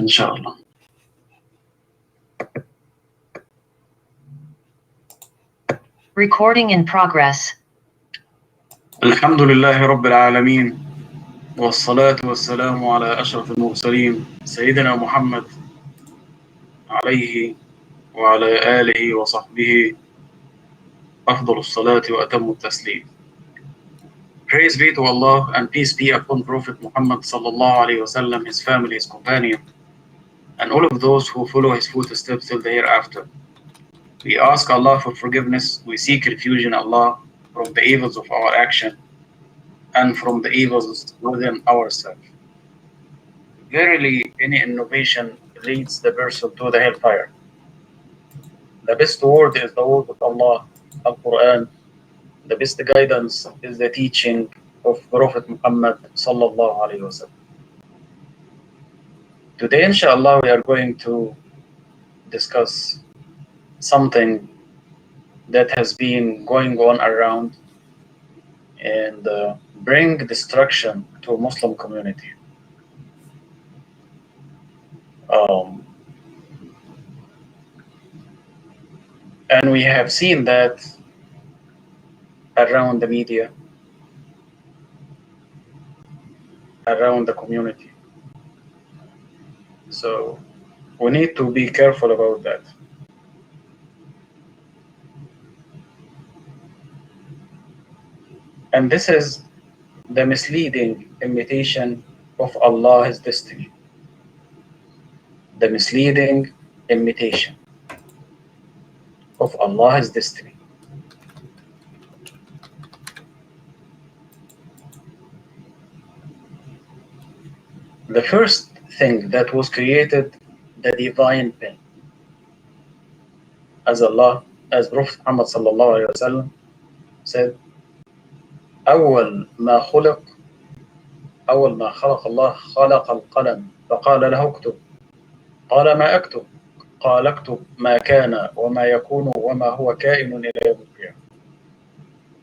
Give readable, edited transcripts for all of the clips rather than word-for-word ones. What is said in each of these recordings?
inshallah. Recording in progress. الحمد لله رب العالمين والصلاة والسلام على أشرف المرسلين سيدنا محمد عليه وعلى آله وصحبه أفضل الصلاة وأتم التسليم. Praise be to Allah and peace be upon Prophet Muhammad sallallahu alaihi wasallam, his family, his companion, and all of those who follow his footsteps till the hereafter. We ask Allah for forgiveness. We seek refuge in Allah from the evils of our action and from the evils within ourselves. Verily, any innovation leads the person to the hellfire. The best word is the word of Allah, Al-Quran. The best guidance is the teaching of Prophet Muhammad sallallahu alaihi wasallam. Today, inshallah, we are going to discuss something that has been going on around and bring destruction to a Muslim community. And we have seen that around the media, around the community. So we need to be careful about that. And this is the misleading imitation of Allah's destiny. The misleading imitation of Allah's destiny. The first thing that was created, the divine pen. As Prophet Muhammad sallallahu alaihi wasallam said, أول ما خلق الله خلق القلم فقال له اكتب قال ما أكتب قال اكتب ما كان وما يكون وما هو كائن إلى يوم القيامة.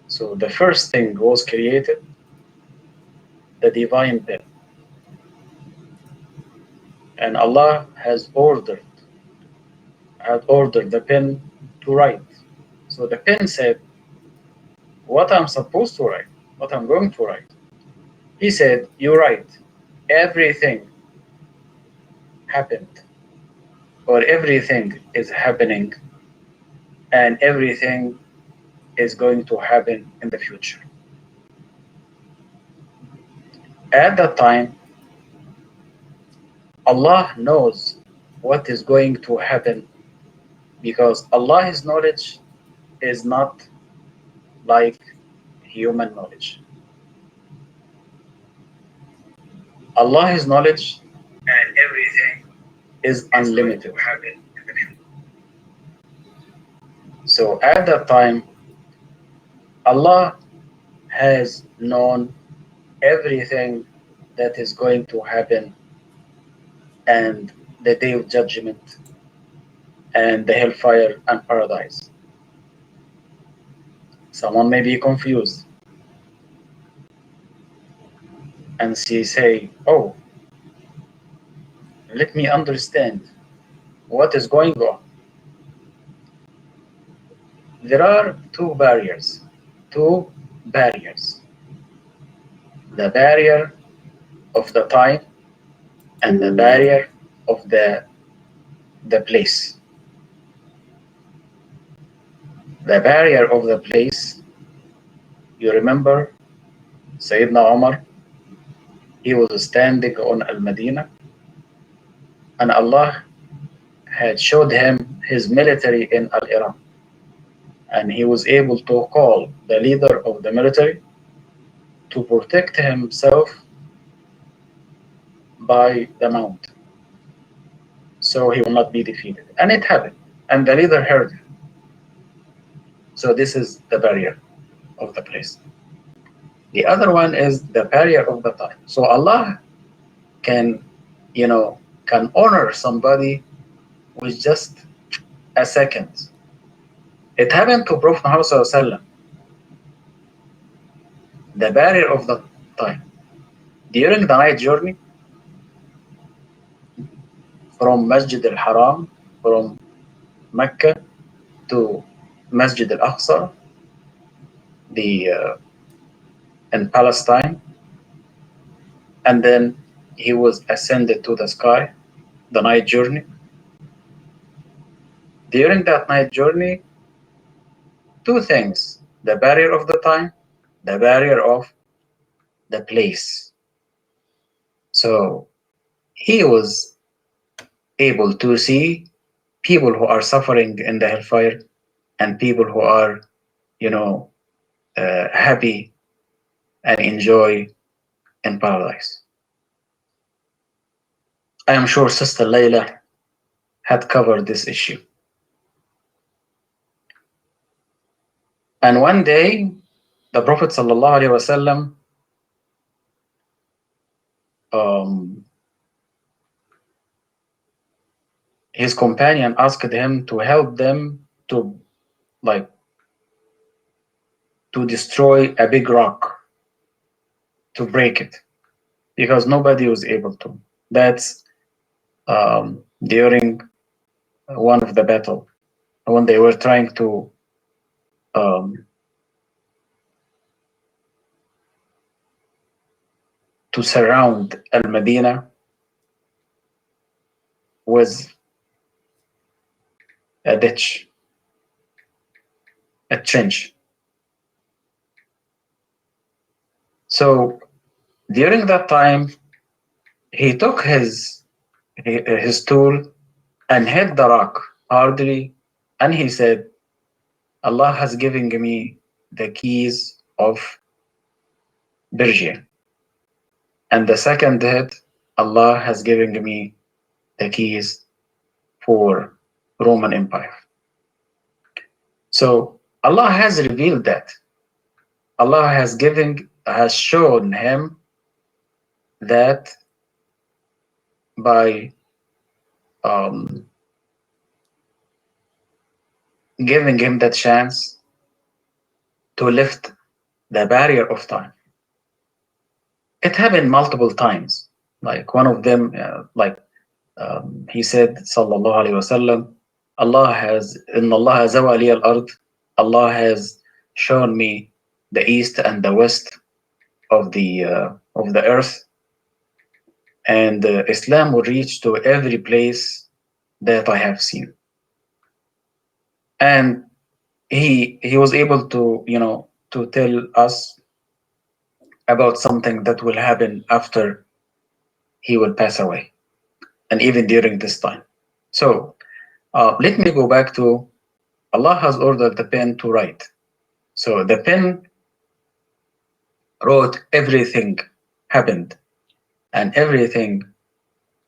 So the first thing was created, the divine pen. And Allah had ordered the pen to write. So the pen said, what I'm supposed to write, what I'm going to write. He said, you write, everything happened, or everything is happening, and everything is going to happen in the future. At that time, Allah knows what is going to happen, because Allah's knowledge is not like human knowledge. Allah's knowledge and everything is unlimited. So at that time, Allah has known everything that is going to happen, and the day of judgment, and the hellfire and paradise. Someone may be confused and say, oh, let me understand what is going on. There are two barriers. The barrier of the time and the barrier of the place. The barrier of the place, you remember Sayyidina Umar, he was standing on Al-Madinah, and Allah had showed him his military in Al-Iraq, and he was able to call the leader of the military to protect himself by the mount, so he will not be defeated. And it happened, and the leader heard him. So this is the barrier of the place. The other one is the barrier of the time. So Allah can honor somebody with just a second. It happened to Prophet Muhammad sallallahu alaihi wasallam. The barrier of the time. During the night journey, from Masjid al-Haram, from Mecca to Masjid al-Aqsa, in Palestine, and then he was ascended to the sky, the night journey. During that night journey, two things: the barrier of the time, the barrier of the place. So he was able to see people who are suffering in the hellfire and people who are, happy and enjoy in paradise. I am sure Sister Layla had covered this issue. And one day, the Prophet ﷺ, his companion asked him to help them to destroy a big rock, to break it, because nobody was able to. That's during one of the battle, when they were trying to surround Al-Medina with a ditch, a trench. So during that time, he took his tool and hit the rock hardly, and he said, Allah has given me the keys of Persia. And the second hit, Allah has given me the keys for Roman Empire. So Allah has revealed that. Allah has shown him that by giving him the chance to lift the barrier of time. It happened multiple times. Like one of them, he said, Sallallahu Alaihi Wasallam, Inna Allah zawa li al-ard, Allah has shown me the east and the west of the earth, and Islam will reach to every place that I have seen. And he was able to to tell us about something that will happen after he will pass away, and even during this time. So let me go back to Allah has ordered the pen to write. So the pen wrote everything happened, and everything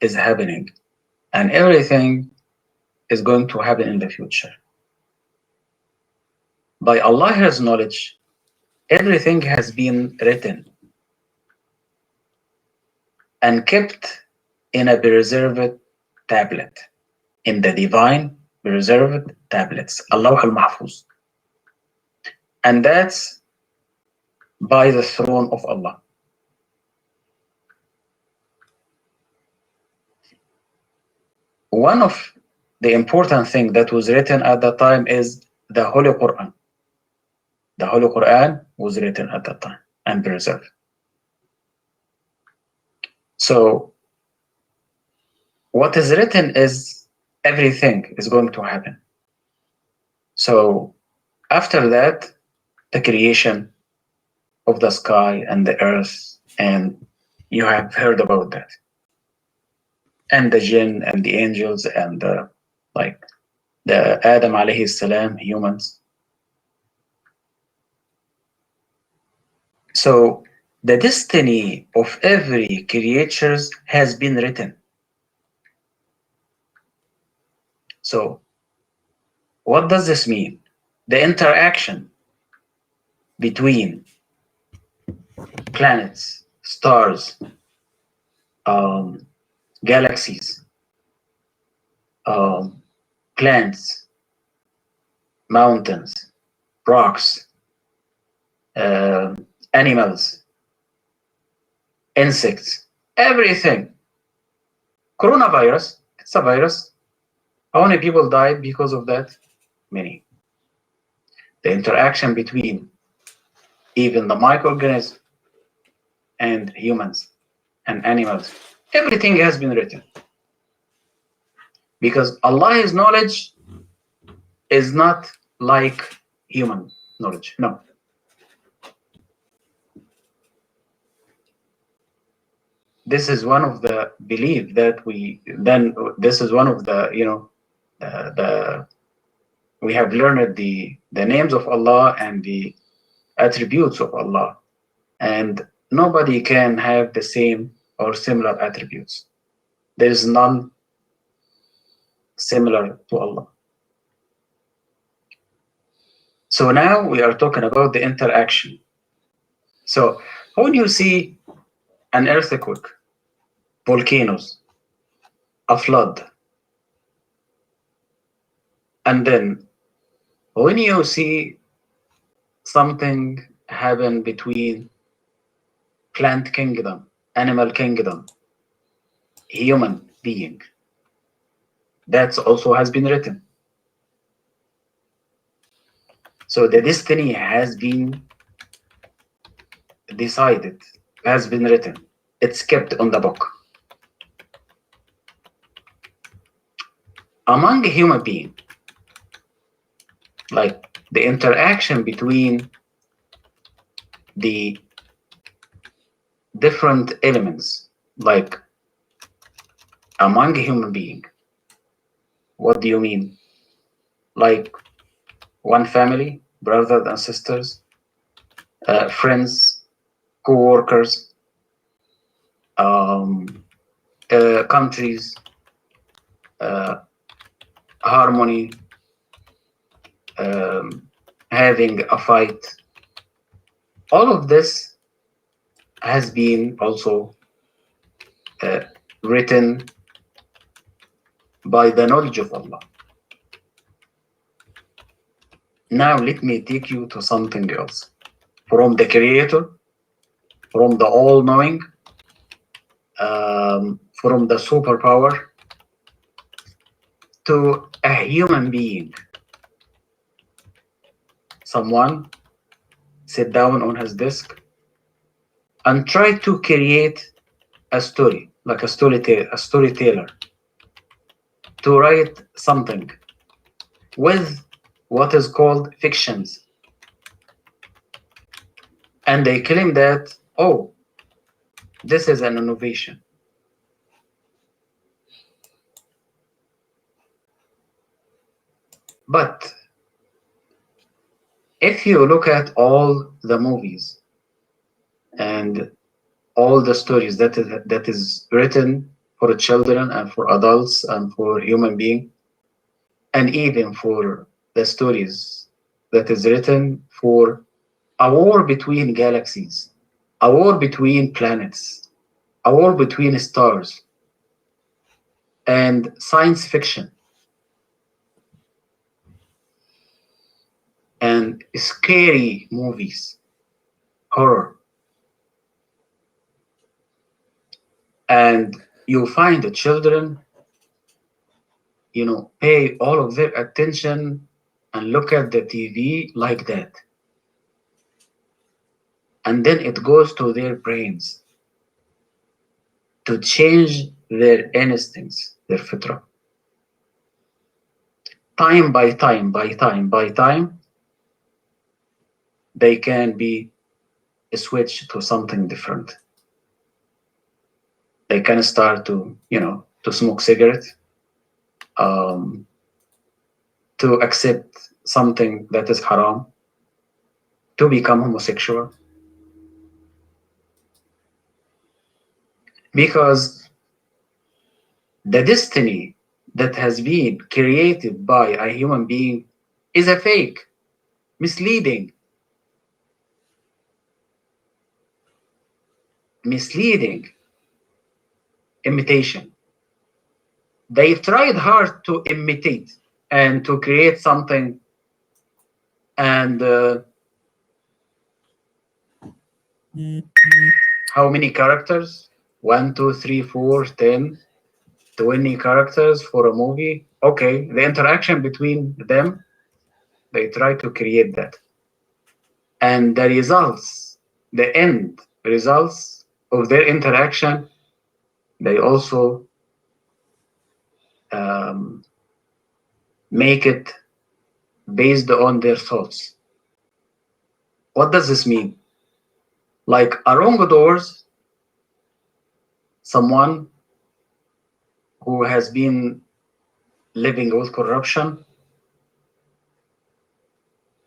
is happening, and everything is going to happen in the future. By Allah's knowledge, everything has been written and kept in a preserved tablet, in the divine preserved tablets, Allah al-Mahfuz. And that's by the throne of Allah. One of the important things that was written at that time is the Holy Quran. The Holy Quran was written at that time and preserved. So what is written is everything is going to happen. So after that, the creation of the sky and the earth, and you have heard about that, and the jinn and the angels and the Adam alayhi salam, humans. So the destiny of every creature has been written. So what does this mean? The interaction between planets, stars, galaxies, plants, mountains, rocks, animals, insects, everything. Coronavirus, It's a virus. How many people died because of that? Many. The interaction between even the microorganisms and humans and animals, everything has been written. Because Allah's knowledge is not like human knowledge. No. This is one of the belief that this is one of the, we have learned the names of Allah and the attributes of Allah. And nobody can have the same or similar attributes. There is none similar to Allah. So now we are talking about the interaction. So when you see an earthquake, volcanoes, a flood, and then when you see something happen between plant kingdom, animal kingdom, human being, that also has been written. So the destiny has been decided, has been written. It's kept on the book. Among a human being, like the interaction between the different elements, like among a human being, what do you mean? Like one family, brothers and sisters, friends, co-workers, countries, harmony, having a fight. All of this has been also written by the knowledge of Allah. Now let me take you to something else. From the Creator, from the all-knowing, from the superpower, to a human being. Someone sit down on his desk and try to create a story, like a storyteller, to write something with what is called fictions. And they claim that, oh, this is an innovation. But if you look at all the movies and all the stories that is written for children and for adults and for human beings, and even for the stories that is written for a war between galaxies, a war between planets, a war between stars, and science fiction, and scary movies, horror. And you find the children, pay all of their attention and look at the TV like that. And then it goes to their brains to change their instincts, their fitra. Time by time, they can be switched to something different. They can start to, to smoke cigarettes, to accept something that is haram, to become homosexual. Because the destiny that has been created by a human being is a fake, misleading imitation. They tried hard to imitate and to create something, and how many characters? 1, 2, 3, 4, 10. 20 characters for a movie. Okay, the interaction between them, they try to create that. And the results, the end results of their interaction, they also make it based on their thoughts. What does this mean? Like a wrongdoers, someone who has been living with corruption.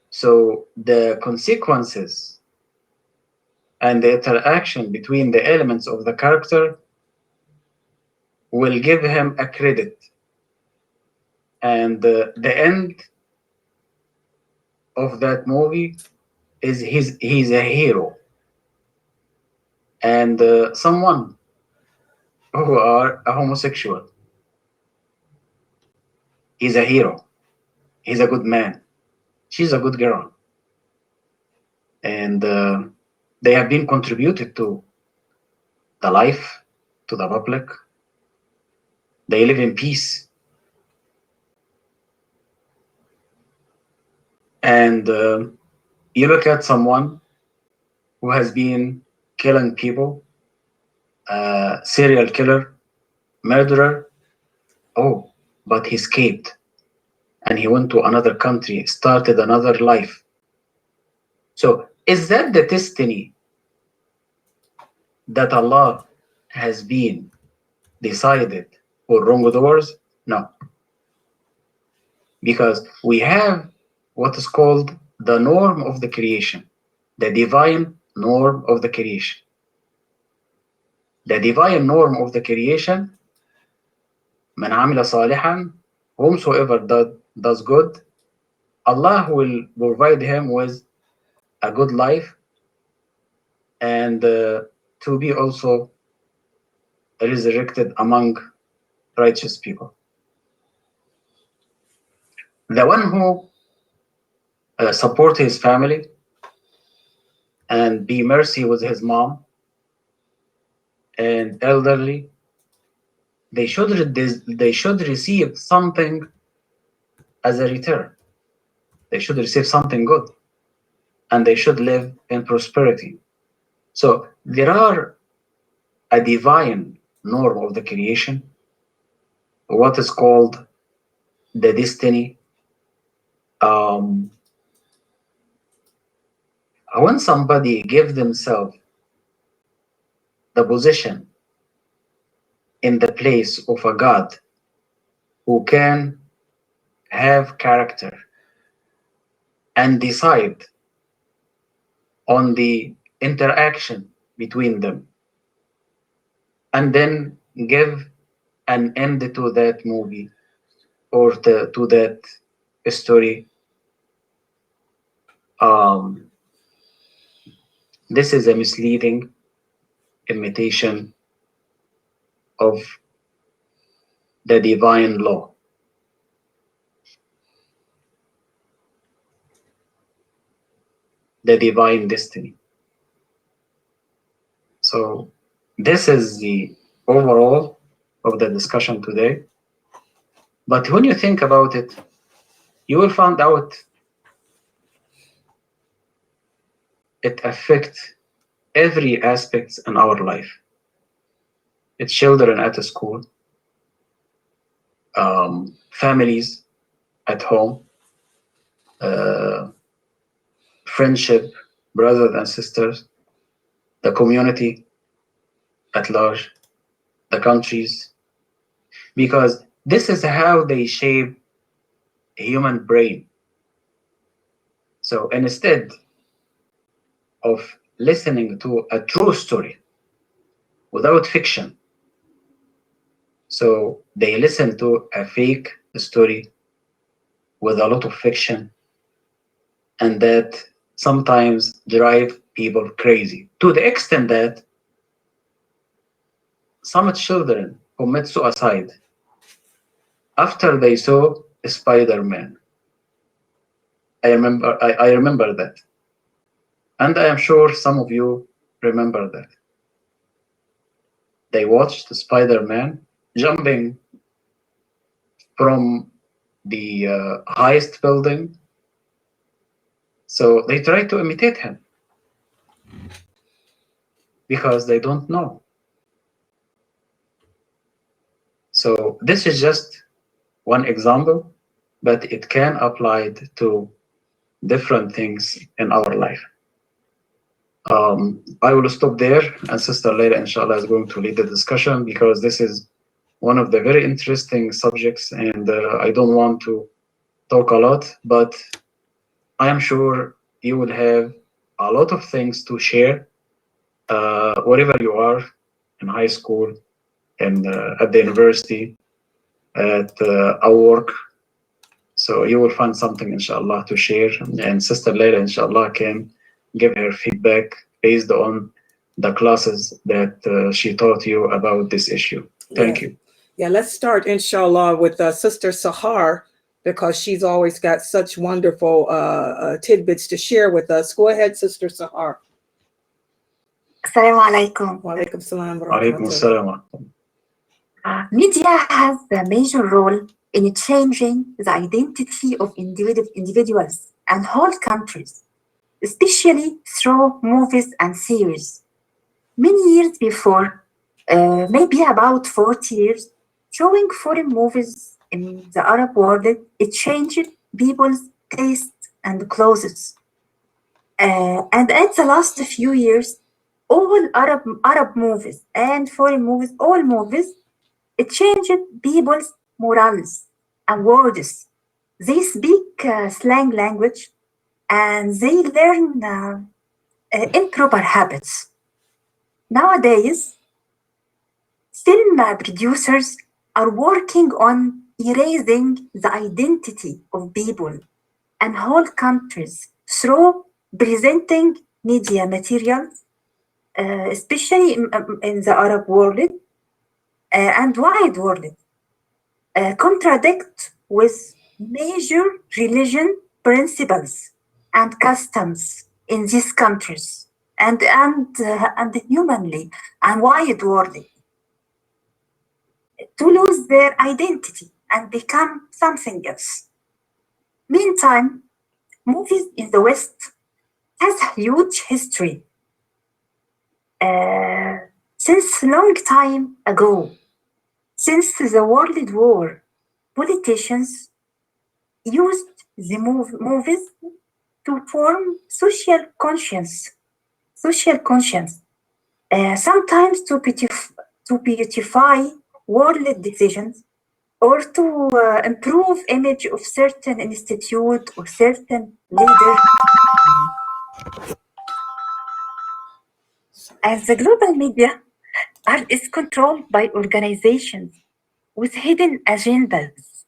So the consequences and the interaction between the elements of the character will give him a credit. And the end of that movie is he's a hero. And someone who are a homosexual, he's a hero. He's a good man. She's a good girl. And they have been contributed to the life, to the public. They live in peace. And you look at someone who has been killing people, serial killer, murderer. Oh, but he escaped and he went to another country, started another life. So is that the destiny that Allah has been decided for wrongdoers? No. Because we have what is called the norm of the creation, the divine norm of the creation. The divine norm of the creation, man amila salihan, whomsoever does good, Allah will provide him with a good life and to be also resurrected among righteous people. The one who support his family and be mercy with his mom and elderly, they should receive something as a return. They should receive something good, and they should live in prosperity. So there are a divine norm of the creation, what is called the destiny. When somebody gives themselves the position in the place of a God who can have character and decide on the interaction between them, and then give an end to that movie or to that story, this is a misleading imitation of the divine law. The divine destiny. So this is the overall of the discussion today. But when you think about it, you will find out it affects every aspect in our life. It's children at school, families at home, friendship, brothers and sisters, the community at large, the countries, because this is how they shape a human brain. So instead of listening to a true story without fiction, so they listen to a fake story with a lot of fiction, and that sometimes drive people crazy to the extent that some children commit suicide after they saw Spider-Man. I remember that, and I am sure some of you remember that. They watched Spider-Man jumping from the highest building. So they try to imitate him because they don't know. So this is just one example, but it can apply to different things in our life. I will stop there, and Sister Leila, inshallah, is going to lead the discussion because this is one of the very interesting subjects, and I don't want to talk a lot, but I am sure you will have a lot of things to share wherever you are, in high school, and at the university, at our work. So you will find something, inshallah, to share, and Sister Leila, inshallah, can give her feedback based on the classes that she taught you about this issue. Thank you. Yeah, let's start, inshallah, with Sister Sahar, because she's always got such wonderful tidbits to share with us. Go ahead, Sister Sahar. Assalamu alaikum. Wa alaikum salam wa Alaikum rahmatullah. assalam. Media has a major role in changing the identity of individuals and whole countries, especially through movies and series. Many years before, maybe about 40 years, showing foreign movies in the Arab world, it changed people's taste and clothes. And at the last few years, all Arab movies and foreign movies, all movies, it changed people's morals and words. They speak slang language and they learn improper habits. Nowadays, film producers are working on erasing the identity of people and whole countries through presenting media materials, especially in the Arab world and wide world, contradict with major religion principles and customs in these countries and humanly and wide world, to lose their identity and become something else. Meantime, movies in the West has a huge history. Since long time ago, since the World War, politicians used the movies to form social conscience, sometimes to beautify world decisions or to improve image of certain institute or certain leader. As the global media is controlled by organizations with hidden agendas,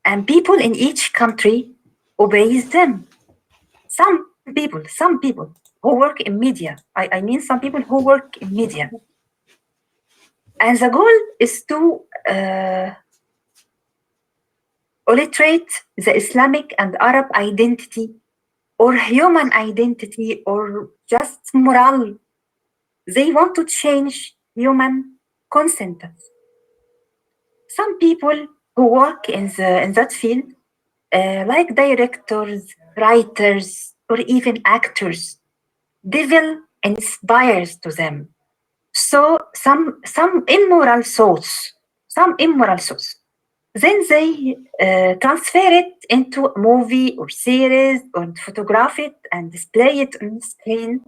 and people in each country obeys them. Some people who work in media, I mean some people who work in media. And the goal is to alliterate the Islamic and Arab identity or human identity or just moral. They want to change human consent. Some people who work in that field, like directors, writers, or even actors, devil inspires to them. So some immoral thoughts. Then they transfer it into a movie or series or photograph it and display it on the screen.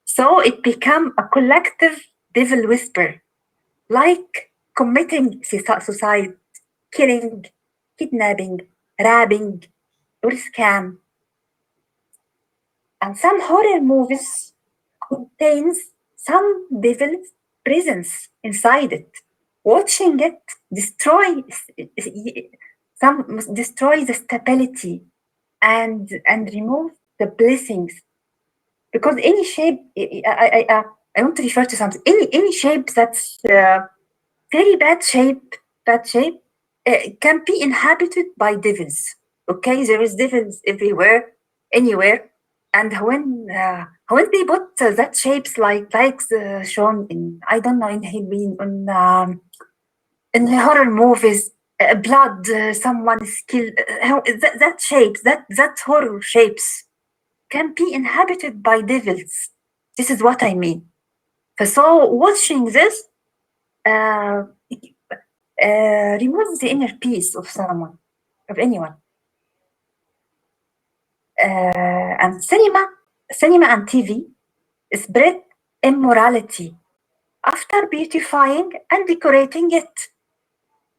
So it becomes a collective devil whisper, like committing suicide, killing, kidnapping, robbing, or scam. And some horror movies contains some devil's presence inside it. Watching it destroy the stability and remove the blessings. Because any shape, I want to refer to something. Any shape that's very bad shape, can be inhabited by devils. Okay, there is devils everywhere, anywhere, and when they put that shapes like shown in, I don't know, in Hebrew, on in the horror movies, blood, someone is killed. That shapes, that horror shapes can be inhabited by devils. This is what I mean. So watching this removes the inner peace of someone, of anyone. And cinema and TV spread immorality after beautifying and decorating it.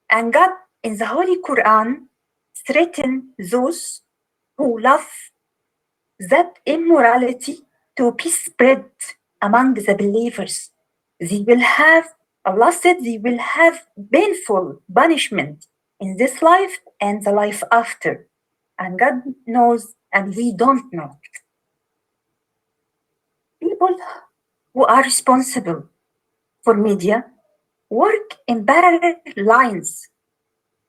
And God in the Holy Quran threatens those who love that immorality to be spread among the believers. They will have, Allah said, they will have painful punishment in this life and the life after. And God knows and we don't know. People who are responsible for media work in parallel lines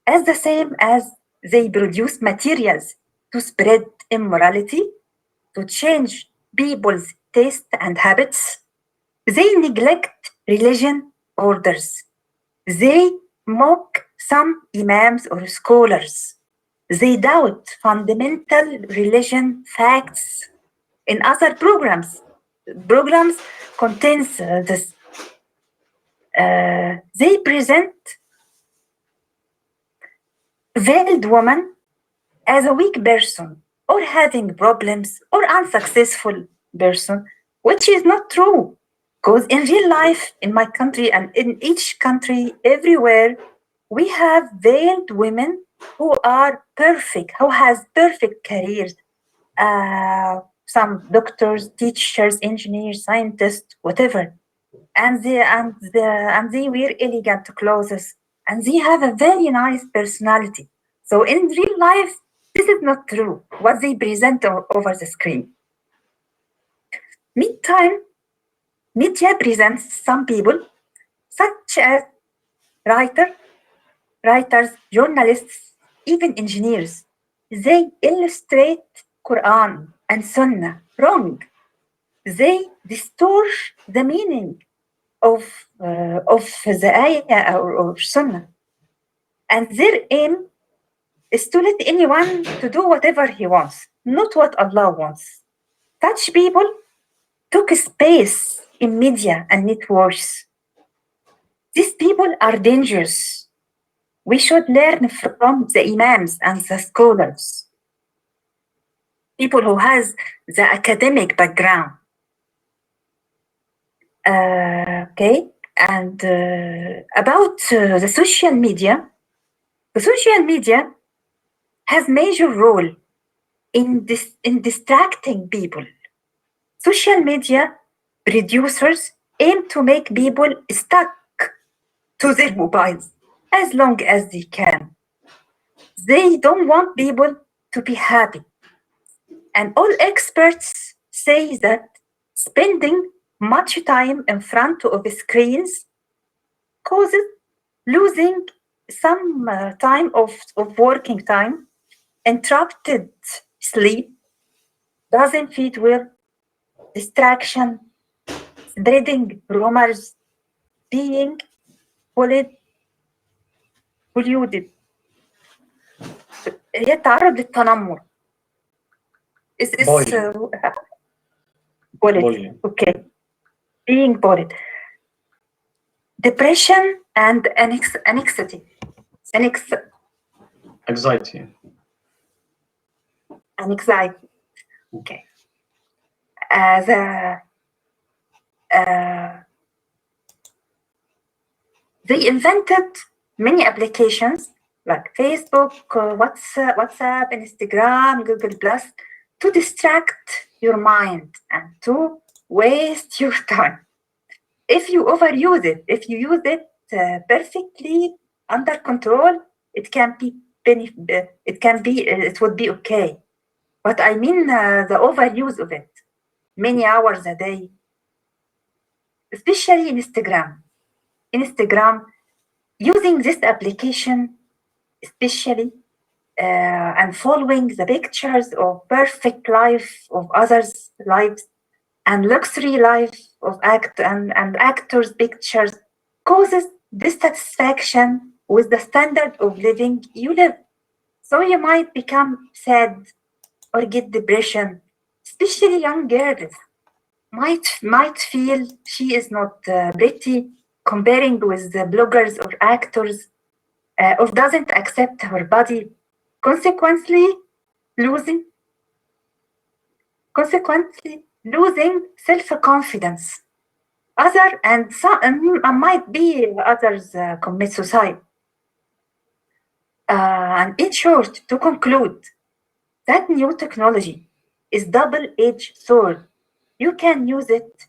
as the same as they produce materials to spread immorality, to change people's taste and habits. They neglect religion orders. They mock some imams or scholars. They doubt fundamental religion facts. In other programs contains this. They present veiled woman as a weak person or having problems or unsuccessful person, which is not true. Because in real life, in my country and in each country, everywhere, we have veiled women who are perfect, who has perfect careers. Some doctors, teachers, engineers, scientists, whatever. And they wear elegant clothes and they have a very nice personality. So in real life, this is not true, what they present over the screen. Meantime, media presents some people, such as writers, journalists, even engineers. They illustrate Quran and Sunnah wrong. They distort the meaning of the ayah or Sunnah. And their aim is to let anyone to do whatever he wants, not what Allah wants. Such people took space in media and networks. These people are dangerous. We should learn from the imams and the scholars, people who has the academic background. Okay, and about the social media has major role in distracting people. Social media producers aim to make people stuck to their mobiles as long as they can. They don't want people to be happy. And all experts say that spending much time in front of screens causes losing some time of working time, interrupted sleep, doesn't fit well, distraction, spreading rumors, being polluted. هي تعرض للتنمر. Is bullied. Okay. Being bullied. Depression and anxiety. Anxiety. Okay. They invented many applications like Facebook, WhatsApp, Instagram, Google Plus to distract your mind and to waste your time. If you overuse it, if you use it perfectly under control, it would be okay. But I mean the overuse of it, many hours a day, especially Instagram. Using this application, especially, and following the pictures of perfect life of others' lives and luxury life of actors' pictures causes dissatisfaction with the standard of living you live. So you might become sad or get depression, especially young girls might feel she is not pretty, comparing with the bloggers or actors, or doesn't accept her body, consequently losing self-confidence. Might be others commit suicide. And in short, to conclude, that new technology is double-edged sword. You can use it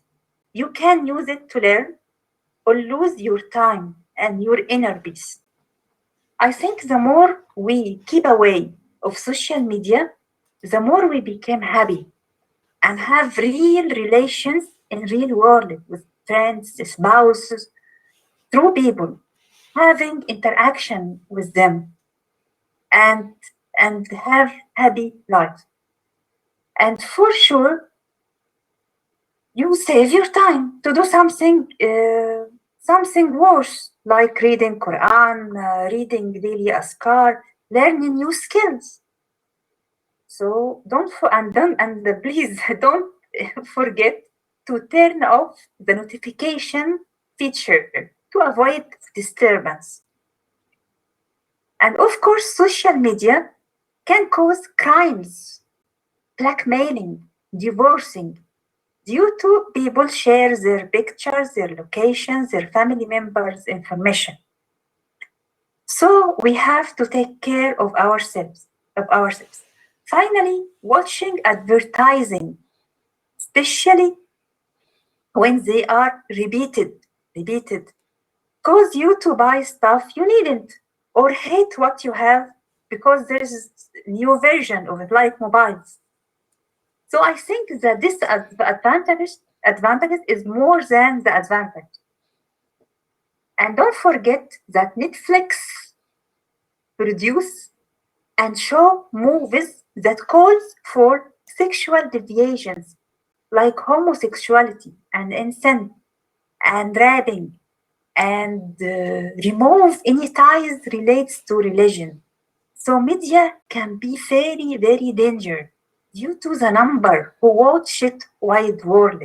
to learn or lose your time and your inner peace. I think the more we keep away of social media, the more we become happy and have real relations in real world with friends, spouses, true people, having interaction with them and have happy life. And for sure, you save your time to do something worse, like reading Quran, reading daily askar, learning new skills. So please don't forget to turn off the notification feature to avoid disturbance. And of course, social media can cause crimes, blackmailing, divorcing, due to people share their pictures, their locations, their family members' information. So we have to take care of ourselves. Finally, watching advertising, especially when they are repeated, cause you to buy stuff you needn't or hate what you have because there is a new version of it, like mobiles. So I think that this advantage is more than the advantage. And don't forget that Netflix produce and show movies that calls for sexual deviations like homosexuality and incest and raping and remove any ties relates to religion. So media can be very, very dangerous due to the number who watch it wide world.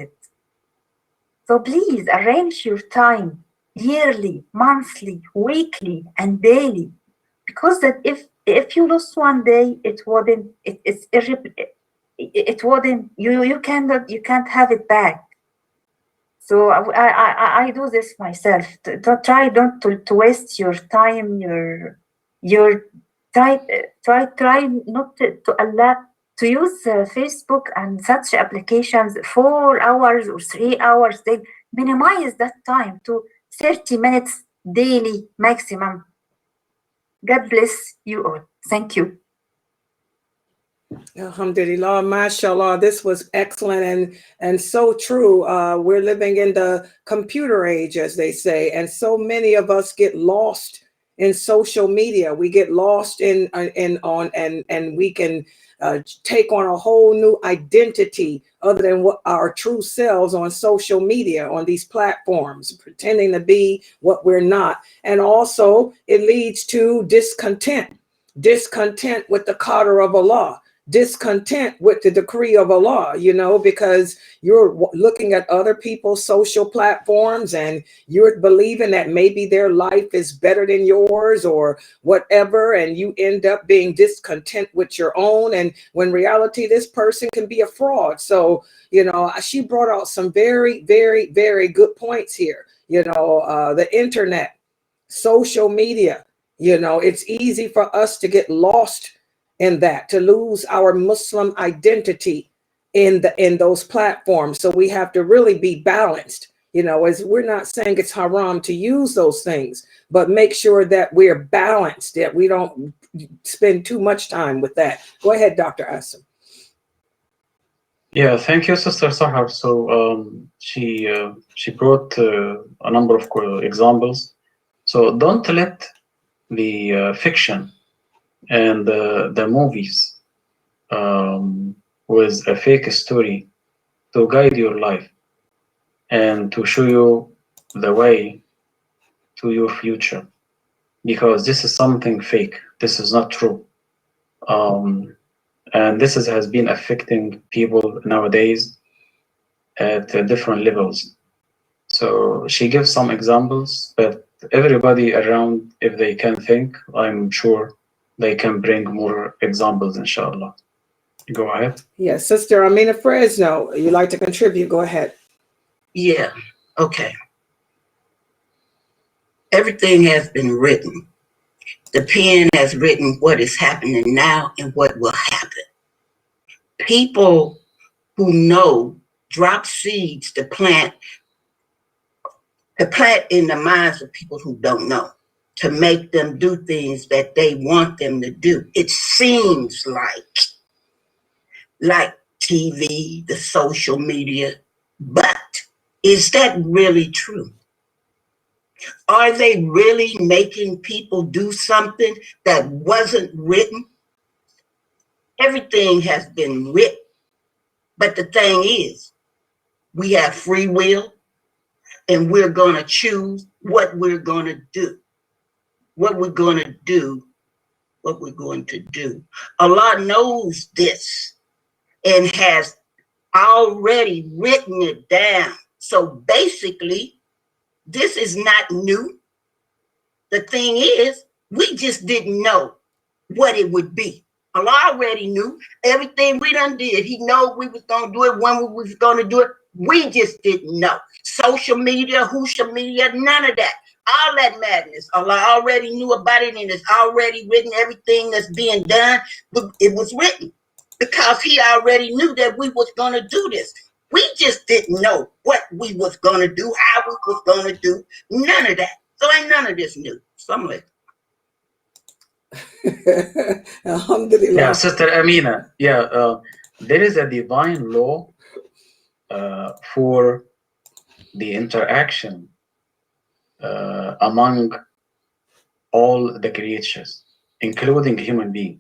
So please arrange your time yearly, monthly, weekly, and daily, because that if you lose one day, it wouldn't you can't have it back. So I do this myself. Don't try to waste your time. Try not to allow to use Facebook and such applications 4 hours or 3 hours. They minimize that time to 30 minutes daily maximum. God bless you all. Thank you. Alhamdulillah, mashallah, this was excellent and so true. We're living in the computer age, as they say, and so many of us get lost in social media. We get lost and we can take on a whole new identity other than what our true selves on social media, on these platforms, pretending to be what we're not. And also it leads to discontent with the qadr of Allah, discontent with the decree of Allah, because you're looking at other people's social platforms and you're believing that maybe their life is better than yours or whatever, and you end up being discontent with your own, and when reality this person can be a fraud. So she brought out some very, very, very good points here. The internet, social media, it's easy for us to get lost in that, to lose our Muslim identity in those platforms. So we have to really be balanced, as we're not saying it's haram to use those things, but make sure that we're balanced, that we don't spend too much time with that. Go ahead, Dr. Asim. Yeah, thank you, Sister Sahar. So she brought a number of examples. So don't let the fiction and the movies with a fake story to guide your life and to show you the way to your future. because this is something fake. This is not true. And this has been affecting people nowadays at different levels. So she gives some examples, but everybody around, if they can think, I'm sure they can bring more examples, inshallah. Go ahead. Yes, Sister Amina Fresno, you'd like to contribute? Go ahead. Yeah, okay. Everything has been written. The pen has written what is happening now and what will happen. People who know drop seeds to plant in the minds of people who don't know, to make them do things that they want them to do. It seems like TV, the social media, but is that really true? Are they really making people do something that wasn't written? Everything has been written. But the thing is, we have free will, and we're going to choose what we're going to do. What we're going to do. What we're going to do. Allah knows this and has already written it down. So basically, this is not new. The thing is, we just didn't know what it would be. Allah already knew everything we done did. He know we was gonna do it, when we was gonna do it. We just didn't know. Social media, none of that. All that madness, Allah already knew about it, and it's already written. Everything that's being done, it was written because He already knew that we was gonna do this. We just didn't know what we was gonna do, how we was gonna do. None of that. So ain't none of this new. Somewhere. Alhamdulillah. Yeah, Sister Amina. Yeah, there is a divine law for the interaction among all the creatures, including human beings.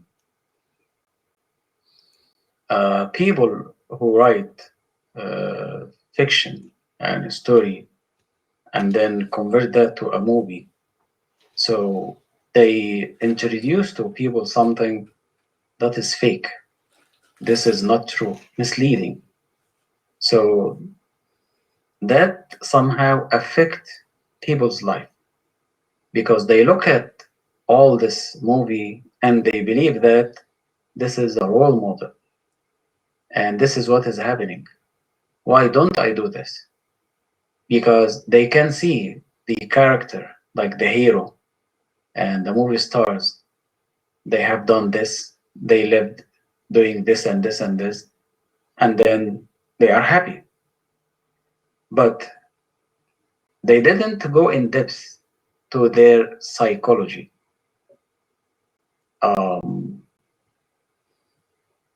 People who write fiction and story and then convert that to a movie. So they introduce to people something that is fake. This is not true, misleading. So that somehow affect people's life because they look at all this movie and they believe that this is a role model and this is what is happening. Why don't I do this? Because they can see the character, like the hero and the movie stars. They have done this, they lived doing this and this and this, and then they are happy. But they didn't go in depth to their psychology,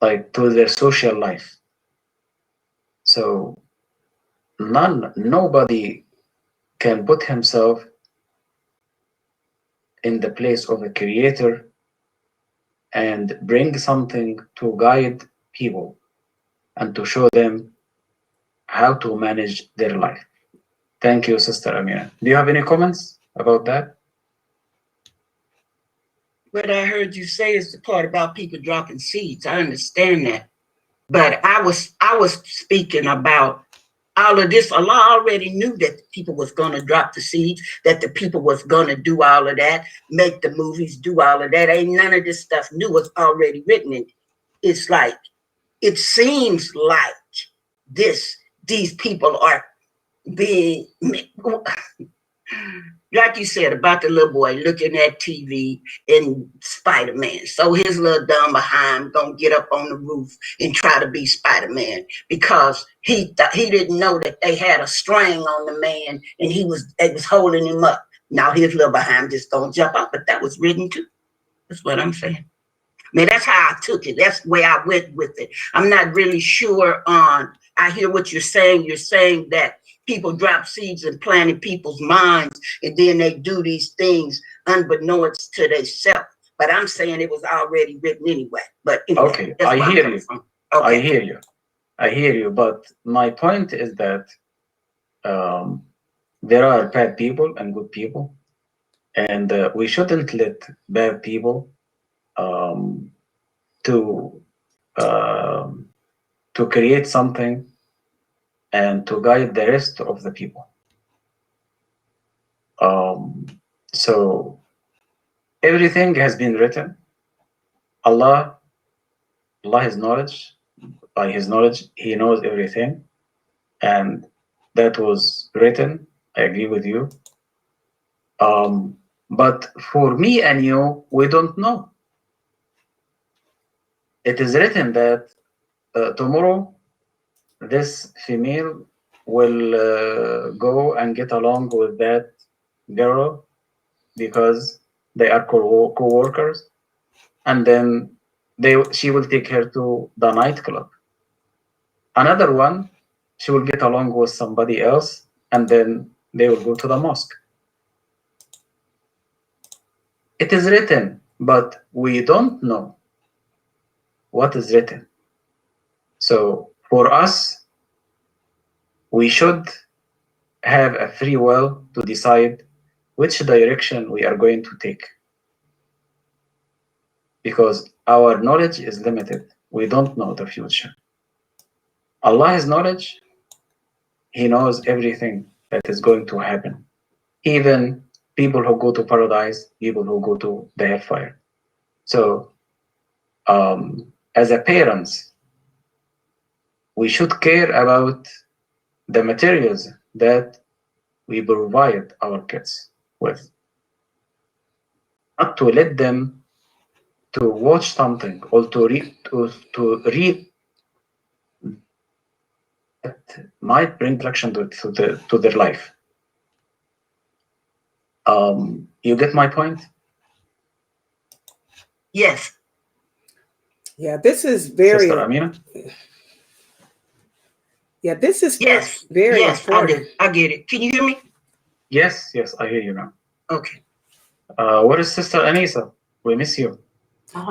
like to their social life. So nobody can put himself in the place of a creator and bring something to guide people and to show them how to manage their life. Thank you, Sister Amina. Do you have any comments about that? What I heard you say is the part about people dropping seeds. I understand that. But I was speaking about all of this. Allah already knew that the people was going to drop the seeds, that the people was going to do all of that, make the movies, do all of that. Ain't none of this stuff new. Was already written in. It's like, it seems like these people are being, like you said about the little boy looking at TV in Spider-Man. So his little dumb behind gonna get up on the roof and try to be Spider-Man because he didn't know that they had a string on the man and it was holding him up. Now his little behind just gonna jump up, but that was written too. That's what I'm saying. Man, that's how I took it. That's the way I went with it. I'm not really sure on, I hear what you're saying. You're saying that people drop seeds and plant in people's minds, and then they do these things unbeknownst to themselves. But I'm saying it was already written anyway. But anyway, okay, I hear you. Okay. I hear you. But my point is that there are bad people and good people, And we shouldn't let bad people to create something and to guide the rest of the people. So everything has been written. Allah has knowledge. By His knowledge, He knows everything, and that was written. I agree with you. But for me and you, we don't know. It is written that tomorrow this female will go and get along with that girl because they are co-workers, and then she will take her to the nightclub. Another one, she will get along with somebody else, and then they will go to the mosque. It is written, but we don't know what is written. So for us, we should have a free will to decide which direction we are going to take. Because our knowledge is limited. We don't know the future. Allah has knowledge. He knows everything that is going to happen. Even people who go to paradise, people who go to the hellfire. So as a parents, we should care about the materials that we provide our kids with. Not to let them to watch something or to read that might bring traction to their life. You get my point? Yes. Yeah, this is very. Sister Amina? Yeah, this is Yes. very Yes, important. I get it. Can you hear me? Yes, I hear you now. Okay. Where is Sister Anisa? We miss you.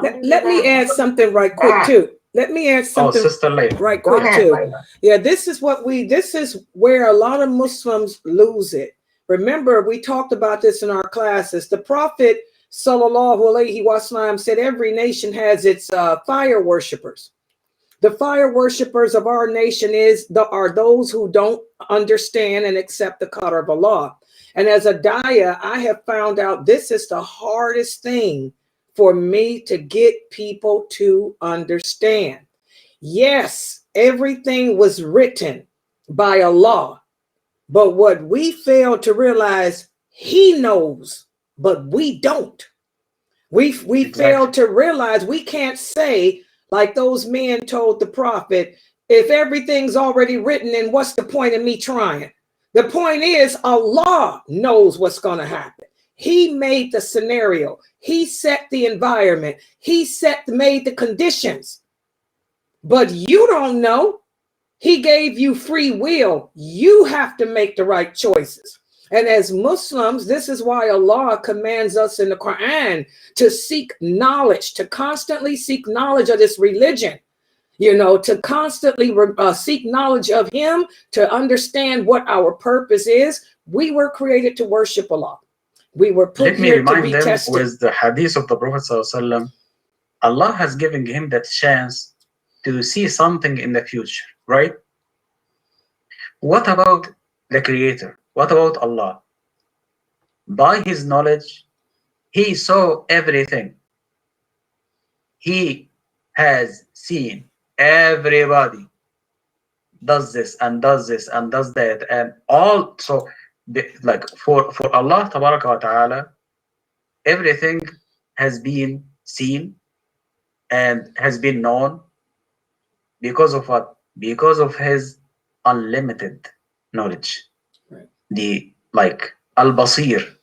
Let me add something right quick too. Let me add something Sister Layla. right quick too. Yeah, this is where a lot of Muslims lose it. Remember, we talked about this in our classes. The Prophet Sallallahu Alaihi Wasallam said every nation has its fire worshipers. The fire worshipers of our nation are those who don't understand and accept the qadar of Allah. And as a daya, I have found out this is the hardest thing for me to get people to understand. Yes, everything was written by Allah, but what we fail to realize, He knows, but we don't. We fail to realize we can't say, like those men told the Prophet, if everything's already written, then what's the point of me trying? The point is Allah knows what's going to happen. He made the scenario. He set the environment. He made the conditions. But you don't know. He gave you free will. You have to make the right choices. And as Muslims, this is why Allah commands us in the Quran to seek knowledge, to constantly seek knowledge of this religion, to constantly seek knowledge of Him, to understand what our purpose is. We were created to worship Allah. We were put here to be tested. Let me remind them with the hadith of the Prophet ﷺ, Allah has given him that chance to see something in the future, right? What about the Creator? What about Allah? By His knowledge, He saw everything. He has seen everybody does this and does this and does that, and all. So like for Allah Tabaraka wa Ta'ala, everything has been seen and has been known because of what? Because of His unlimited knowledge. Right. The al-basir.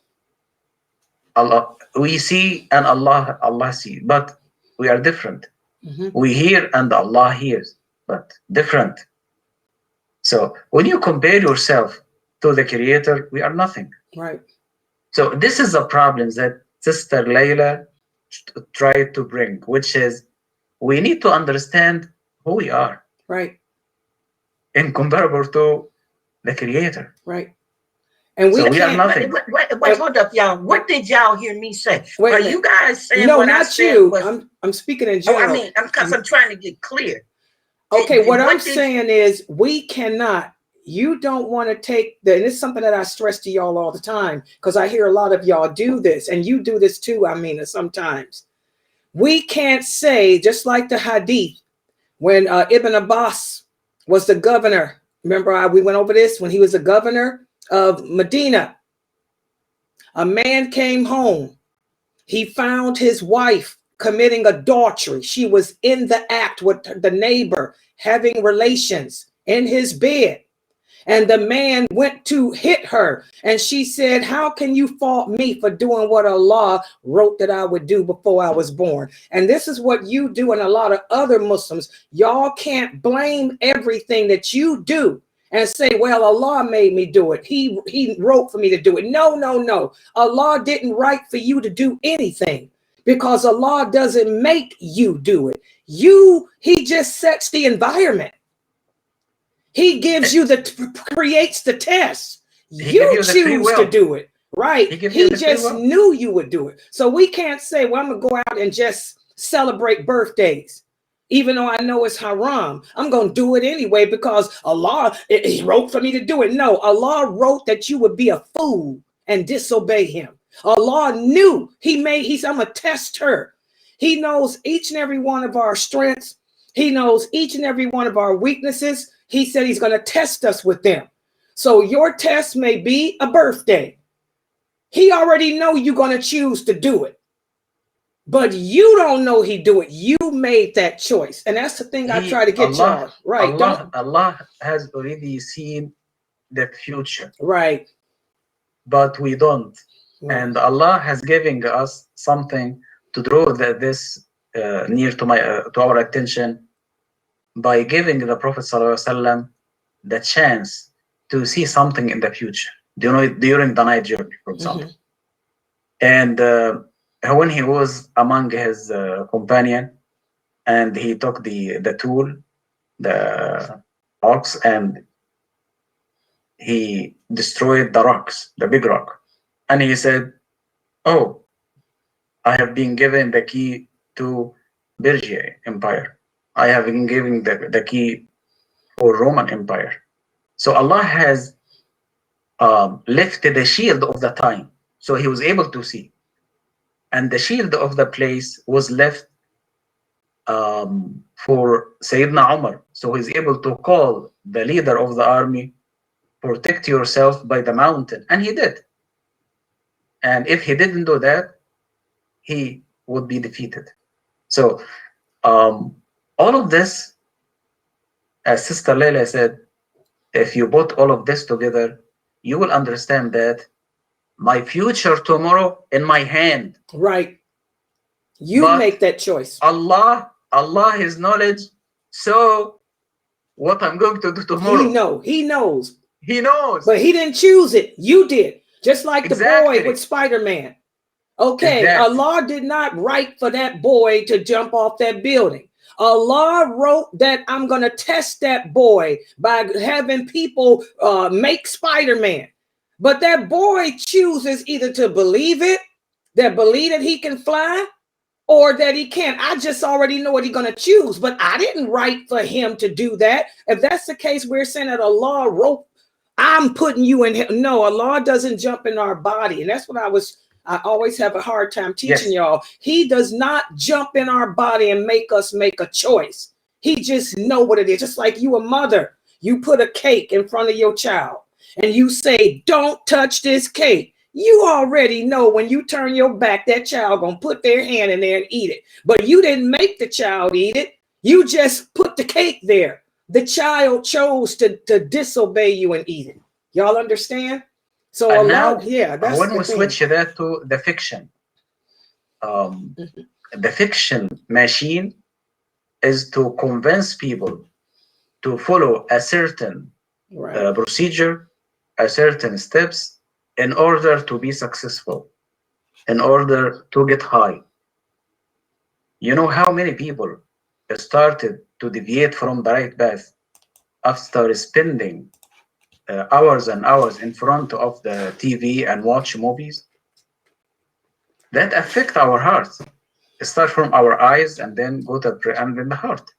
Allah, we see and Allah see, but we are different. Mm-hmm. We hear and Allah hears, but different. So when you compare yourself to the Creator, we are nothing. Right. So this is the problem that Sister Layla tried to bring, which is we need to understand who we are. Right. In comparable to the Creator. Right. And we So we are can't. nothing. Wait, hold up, y'all. What did y'all hear me say? Wait a Are minute. you guys saying No, what I not said you. was- I'm speaking in Oh, general. I mean, because I'm trying to get clear. Okay, what I'm did- saying is we cannot, you don't want to take the, and it's something that I stress to y'all all the time, because I hear a lot of y'all do this, and you do this too, I mean, sometimes. We can't say, just like the hadith, when Ibn Abbas was the governor, remember we went over this, when he was the governor of Medina, a man came home, he found his wife committing adultery. She was in the act with the neighbor, having relations in his bed. And the man went to hit her. And she said, how can you fault me for doing what Allah wrote that I would do before I was born? And this is what you do and a lot of other Muslims. Y'all can't blame everything that you do and say, well, Allah made me do it. He wrote for me to do it. No, no, no. Allah didn't write for you to do anything, because Allah doesn't make you do it. He just sets the environment. He gives you creates the test. You choose to do it, right? He just knew you would do it. So we can't say, well, I'm gonna go out and just celebrate birthdays, even though I know it's haram. I'm gonna do it anyway because Allah, he wrote for me to do it. No, Allah wrote that you would be a fool and disobey him. Allah knew. He said, I'm gonna test her. He knows each and every one of our strengths. He knows each and every one of our weaknesses. He said he's going to test us with them. So your test may be a birthday. He already know you're going to choose to do it. But you don't know he do it. You made that choice. And that's the thing I try to get y'all. Right. Allah has already seen the future. Right. But we don't. Right. And Allah has given us something to draw this near to our attention, by giving the Prophet ﷺ the chance to see something in the future, during the night journey, for example. And when he was among his companion, and he took the tool, the ox, and he destroyed the rocks, the big rock. And he said, oh, I have been given the key to Persia Empire. I have been given the key for Roman Empire. So Allah has lifted the shield of the time, so he was able to see. And the shield of the place was left for Sayyidina Umar. So he's able to call the leader of the army, protect yourself by the mountain. And he did. And if he didn't do that, he would be defeated. So all of this, as Sister Leila said, if you put all of this together, you will understand that my future tomorrow in my hand. Right. You make that choice. Allah, his knowledge, so what I'm going to do tomorrow. He knows. He knows. But he didn't choose it. You did. Just like the boy with Spider-Man. Okay, Allah did not write for that boy to jump off that building. Allah wrote that I'm going to test that boy by having people make Spider-Man. But that boy chooses either to believe it, believe that he can fly, or that he can't. I just already know what he's going to choose, but I didn't write for him to do that. If that's the case, we're saying that Allah wrote, I'm putting you in him. No, Allah doesn't jump in our body. And that's what I always have a hard time teaching y'all. He does not jump in our body and make us make a choice. He just know what it is. Just like you, a mother, you put a cake in front of your child and you say, don't touch this cake. You already know when you turn your back, that child gonna put their hand in there and eat it. But you didn't make the child eat it. You just put the cake there. The child chose to disobey you and eat it. Y'all understand? So Allah, that's when we switch that to the fiction, the fiction machine is to convince people to follow a certain procedure, a certain steps, in order to be successful, in order to get high. You know how many people started to deviate from the right path after spending hours and hours in front of the TV and watch movies, that affect our hearts. It starts from our eyes and then go to and then the heart.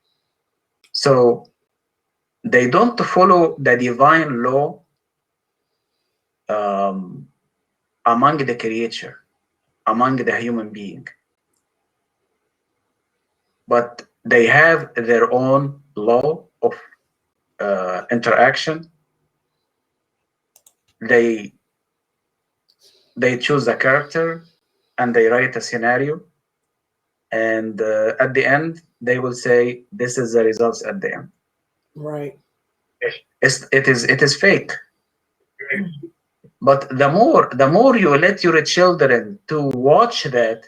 So they don't follow the divine law among the creature, among the human being, but they have their own law of interaction. They choose a character and they write a scenario, and at the end they will say this is the results at the end. Right. It is fake. But the more you let your children to watch that,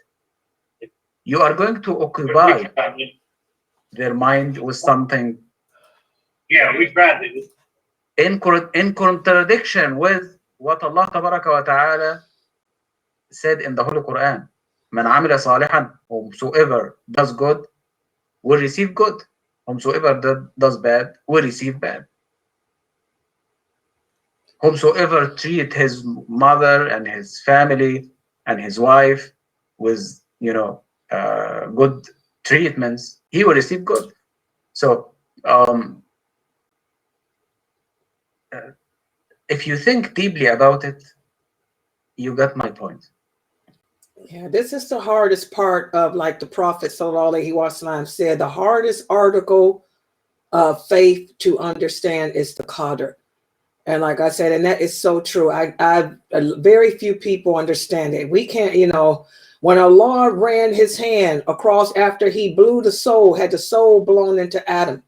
you are going to occupy their mind with something. Yeah, we tried it. In contradiction with what Allah Tabaraka wa Ta'ala said in the Holy Quran. Man amila salihan, whomsoever does good will receive good. Whomsoever does bad will receive bad. Whomsoever treat his mother and his family and his wife with, good treatments, he will receive good. So if you think deeply about it, you got my point. Yeah, this is the hardest part of, like the Prophet Sallallahu Alaihi Wasallam said, the hardest article of faith to understand is the Qadr. And like I said, and that is so true. Very few people understand it. We can't, when Allah ran his hand across after he blew the soul, had the soul blown into Adam,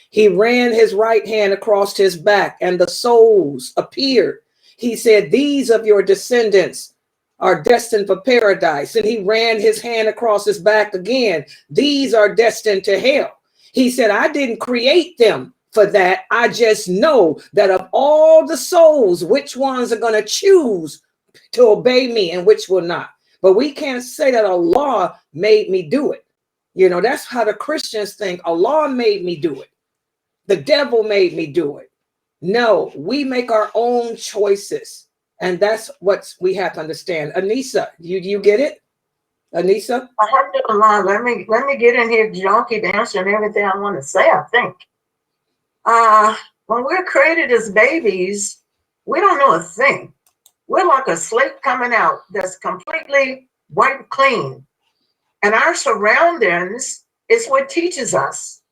he ran his right hand across his back and the souls appeared. He said, these of your descendants are destined for paradise. And he ran his hand across his back again. These are destined to hell. He said, I didn't create them for that. I just know that of all the souls, which ones are going to choose to obey me and which will not. But we can't say that Allah made me do it. That's how the Christians think. Allah made me do it. The devil made me do it. No, we make our own choices. And that's what we have to understand. Anissa, you get it? Anissa? Alhamdulillah, let me get in here, y'all keep answering everything I want to say, I think. When we're created as babies, we don't know a thing. We're like a slate coming out that's completely wiped clean. And our surroundings is what teaches us.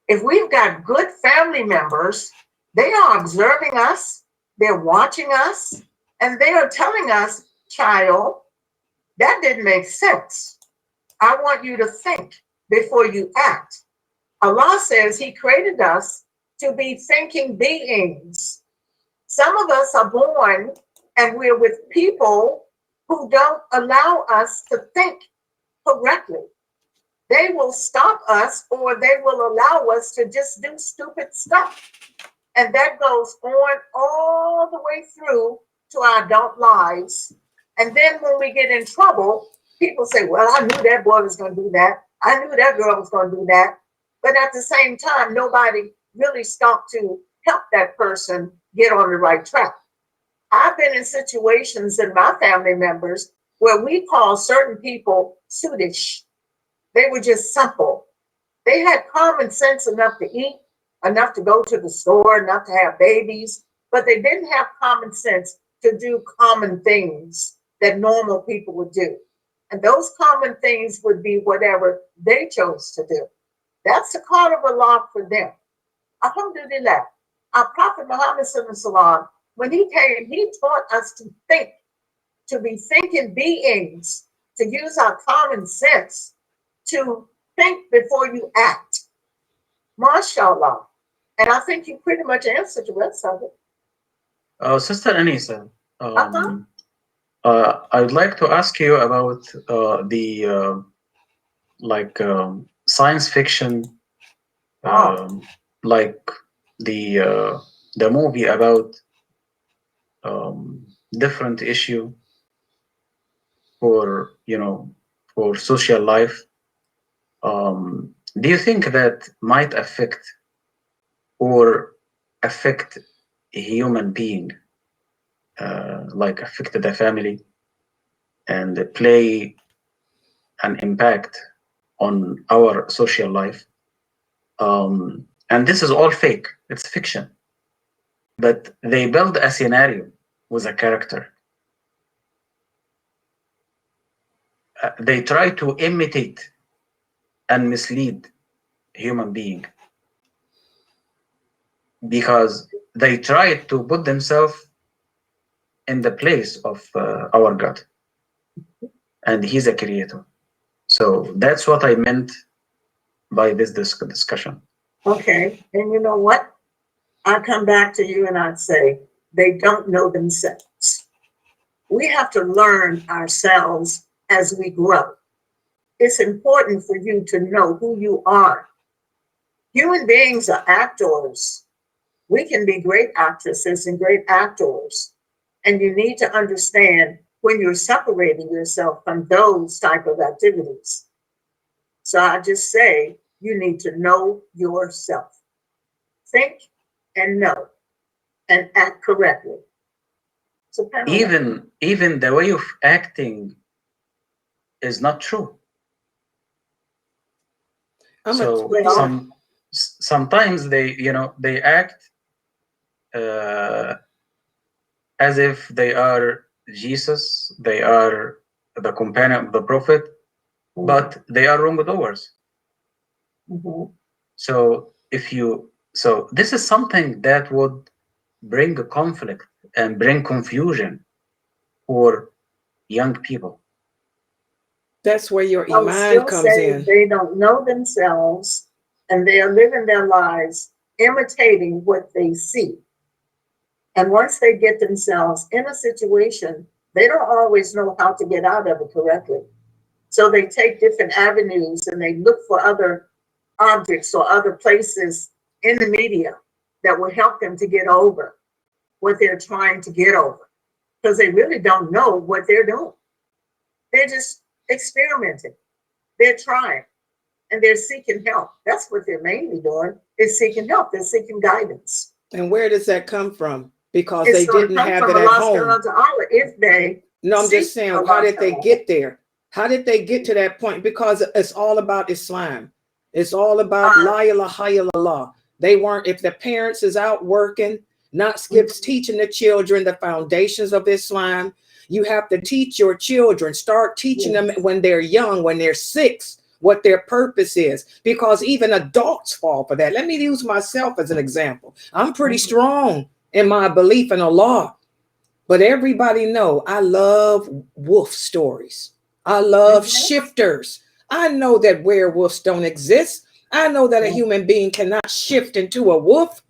If we've got good family members, they are observing us, they're watching us, and they are telling us, child, that didn't make sense. I want you to think before you act. Allah says he created us to be thinking beings. Some of us are born and we're with people who don't allow us to think correctly. They will stop us or they will allow us to just do stupid stuff. And that goes on all the way through to our adult lives. And then when we get in trouble, people say, well, I knew that boy was going to do that. I knew that girl was going to do that. But at the same time, nobody really stopped to help that person get on the right track. I've been in situations in my family members where we call certain people suddish. They were just simple. They had common sense enough to eat, enough to go to the store, enough to have babies, but they didn't have common sense to do common things that normal people would do. And those common things would be whatever they chose to do. That's the call of Allah for them. Alhamdulillah, our Prophet Muhammad sallallahu alaihi wasallam, when he came, he taught us to think, to be thinking beings, to use our common sense, to think before you act. MashaAllah. And I think you pretty much answered the rest of it. Sister Anissa, I would like to ask you about the science fiction, like the movie about different issue for for social life. Do you think that might affect human being like affected a family and play an impact on our social life. And this is all fake, it's fiction. But they build a scenario with a character. They try to imitate and mislead human being because they try to put themselves in the place of our God, and He's a creator. So that's what I meant by this discussion. Okay, and you know what? I come back to you and I'd say they don't know themselves. We have to learn ourselves as we grow. It's important for you to know who you are. Human beings are actors. We can be great actresses and great actors. And you need to understand when you're separating yourself from those type of activities. So I just say you need to know yourself. Think and know and act correctly. So even the way of acting is not true. So sometimes they act as if they are Jesus, they are the companion of the prophet, but they are wrongdoers. So this is something that would bring a conflict and bring confusion for young people. That's where your iman comes in. They don't know themselves and they are living their lives imitating what they see. And once they get themselves in a situation, they don't always know how to get out of it correctly. So they take different avenues and they look for other objects or other places in the media that will help them to get over what they're trying to get over, because they really don't know what they're doing. They're just experimenting. They're trying and they're seeking help. That's what they're mainly doing, is seeking help. They're seeking guidance. And where does that come from? Because they didn't have it at home. If they No, I'm just saying, how did they get there? How did they get to that point? Because it's all about Islam. It's all about la ilaha illallah. They weren't, if the parents is out working, not skips teaching the children the foundations of Islam. You have to teach your children, start teaching them when they're young, when they're 6, what their purpose is, because even adults fall for that. Let me use myself as an example. I'm pretty strong in my belief in Allah, but everybody know I love wolf stories. I love shifters. I know that werewolves don't exist. I know that a human being cannot shift into a wolf,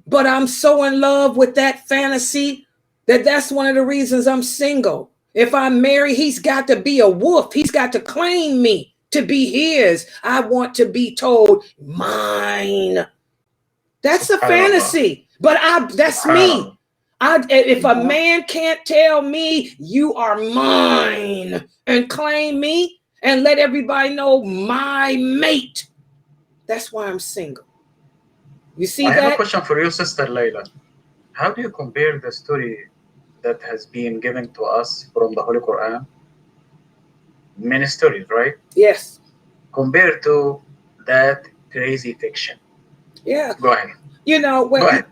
but I'm so in love with that fantasy that's one of the reasons I'm single. If I'm married, he's got to be a wolf. He's got to claim me to be his. I want to be told mine. That's a fantasy, but that's me. If a man can't tell me you are mine and claim me and let everybody know my mate, that's why I'm single. You see that? I have a question for you, Sister Layla. How do you compare the story that has been given to us from the Holy Quran? Many stories, right? Yes. Compared to that crazy fiction. Yeah. Go ahead. Go ahead.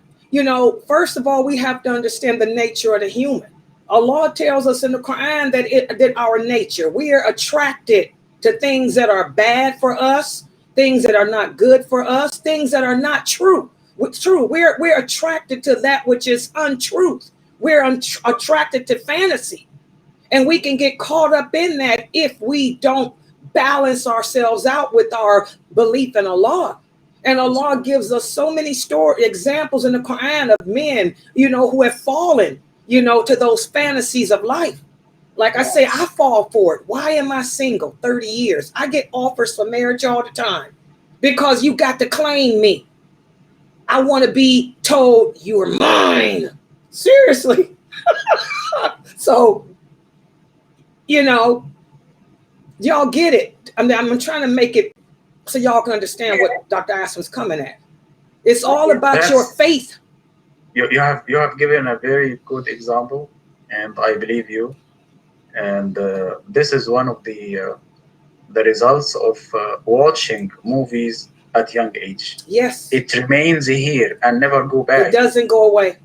First of all, we have to understand the nature of the human. Allah tells us in the Quran that our nature, we are attracted to things that are bad for us, things that are not good for us, things that are not true. We're attracted to that which is untruth. We're attracted to fantasy. And we can get caught up in that if we don't balance ourselves out with our belief in Allah. And Allah gives us so many examples in the Quran of men, who have fallen, to those fantasies of life. Like I say, I fall for it. Why am I single 30 years? I get offers for marriage all the time because you got to claim me. I want to be told you are mine. Seriously. So, y'all get it. I mean, I'm trying to make it so y'all can understand what Dr. Aslan's coming at. It's all about your faith. you have given a very good example, and I believe you. And this is one of the results of watching movies at young age. Yes. It remains here and never go back. It doesn't go away.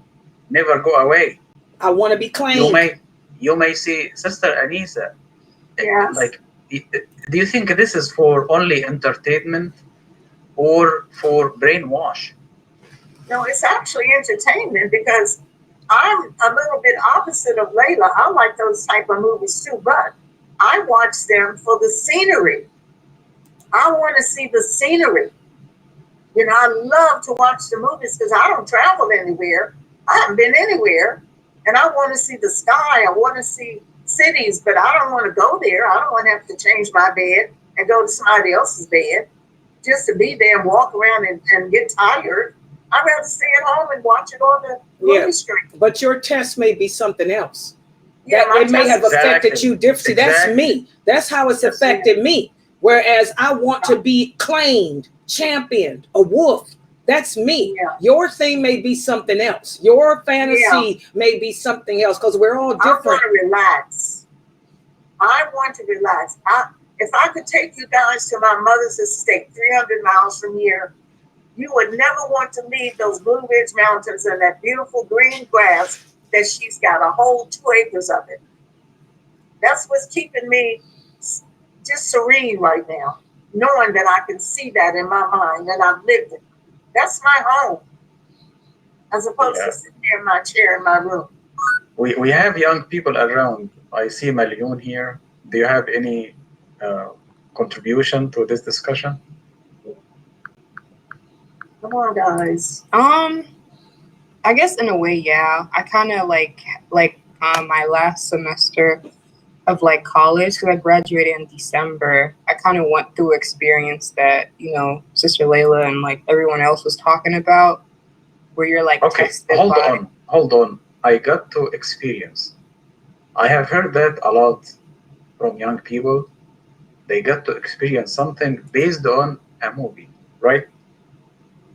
Never go away. I want to be claimed. You may see Sister Anisa. Yes. Like, do you think this is for only entertainment or for brainwash? No, it's actually entertainment because I'm a little bit opposite of Layla. I like those type of movies too, but I watch them for the scenery. I want to see the scenery. You know, I love to watch the movies because I don't travel anywhere. I haven't been anywhere. And I want to see the sky. I want to see cities, but I don't want to go there. I don't want to have to change my bed and go to somebody else's bed just to be there and walk around and get tired. I'd rather stay at home and watch it on the movie screen. But your test may be something else. Yeah, That it may have affected you differently. That's me. That's how it's affected me. Whereas I want to be claimed, championed, a wolf. That's me. Yeah. Your thing may be something else. Your fantasy may be something else because we're all different. I want to relax. I want to relax. If I could take you guys to my mother's estate, 300 miles from here, you would never want to leave those Blue Ridge Mountains and that beautiful green grass that she's got, a whole 2 acres of it. That's what's keeping me just serene right now, knowing that I can see that in my mind and I've lived it. That's my home, as opposed to sitting there in my chair in my room. We have young people around. I see Malyoun here. Do you have any contribution to this discussion? Come on, guys. I guess in a way, yeah. I kind of like my last semester of like college, because I graduated in December. I kind of went through experience that, you know, Sister Layla and like everyone else was talking about, where you're like tested by. Hold on. I got to experience. I have heard that a lot from young people. They got to experience something based on a movie, right?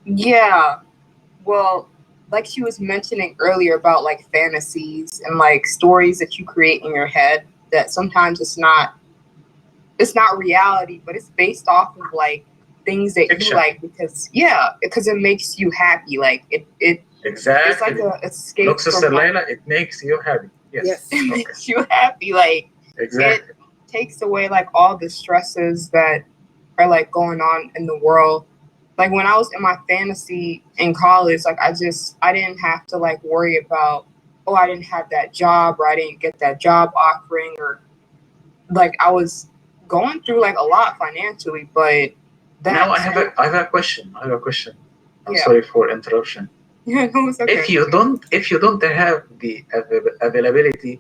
Yeah. Well, like she was mentioning earlier about like fantasies and like stories that you create in your head, that sometimes it's not reality, but it's based off of like things that you like because it makes you happy. Like it exactly. It's like a escape. Look, Sister Layla, it makes you happy. Yes. It makes you happy. Like exactly. It takes away like all the stresses that are like going on in the world. Like when I was in my fantasy in college, like I didn't have to like worry about, oh, I didn't have that job, or I didn't get that job offering, or like I was going through like a lot financially, but now I have a question. I'm sorry for interruption. Yeah, no, it's okay. If you don't have the availability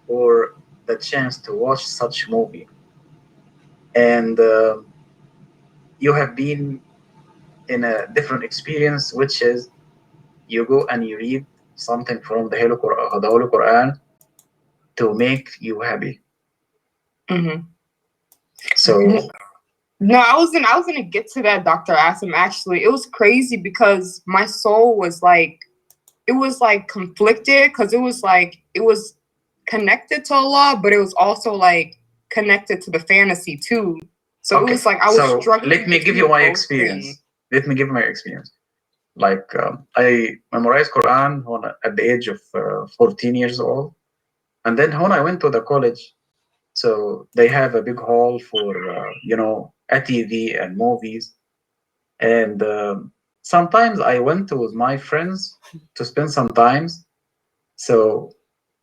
or the chance to watch such movie, and you have been in a different experience, which is you go and you read something from the Holy Quran to make you happy. Mm-hmm. So no, I was gonna get to that, Dr. Asim. Actually, it was crazy because my soul was like, it was like conflicted, because it was connected to Allah, but it was also like connected to the fantasy too. So it was like I was struggling. Let me give you my experience. Like I memorized Quran at the age of 14 years old, and then when I went to the college, so they have a big hall for a TV and movies, and sometimes I went with my friends to spend some time. So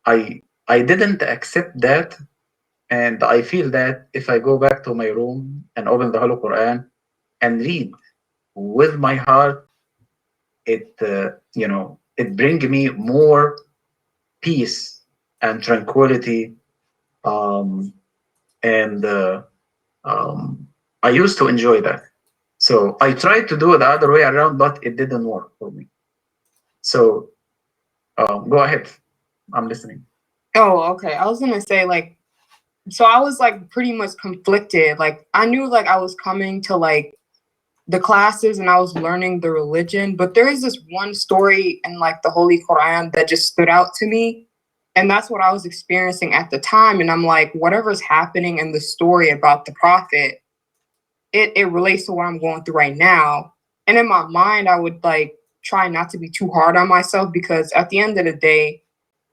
I didn't accept that, and I feel that if I go back to my room and open the Holy Quran and read with my heart, it brings me more peace and tranquility, and I used to enjoy that. So I tried to do it the other way around, but it didn't work for me. So go ahead, I'm listening. Oh, okay. I was gonna say, like, so I was like pretty much conflicted. Like I knew like I was coming to like the classes and I was learning the religion, but there is this one story in like the Holy Quran that just stood out to me. And that's what I was experiencing at the time. And I'm like, whatever's happening in the story about the prophet, it relates to what I'm going through right now. And in my mind, I would like try not to be too hard on myself, because at the end of the day,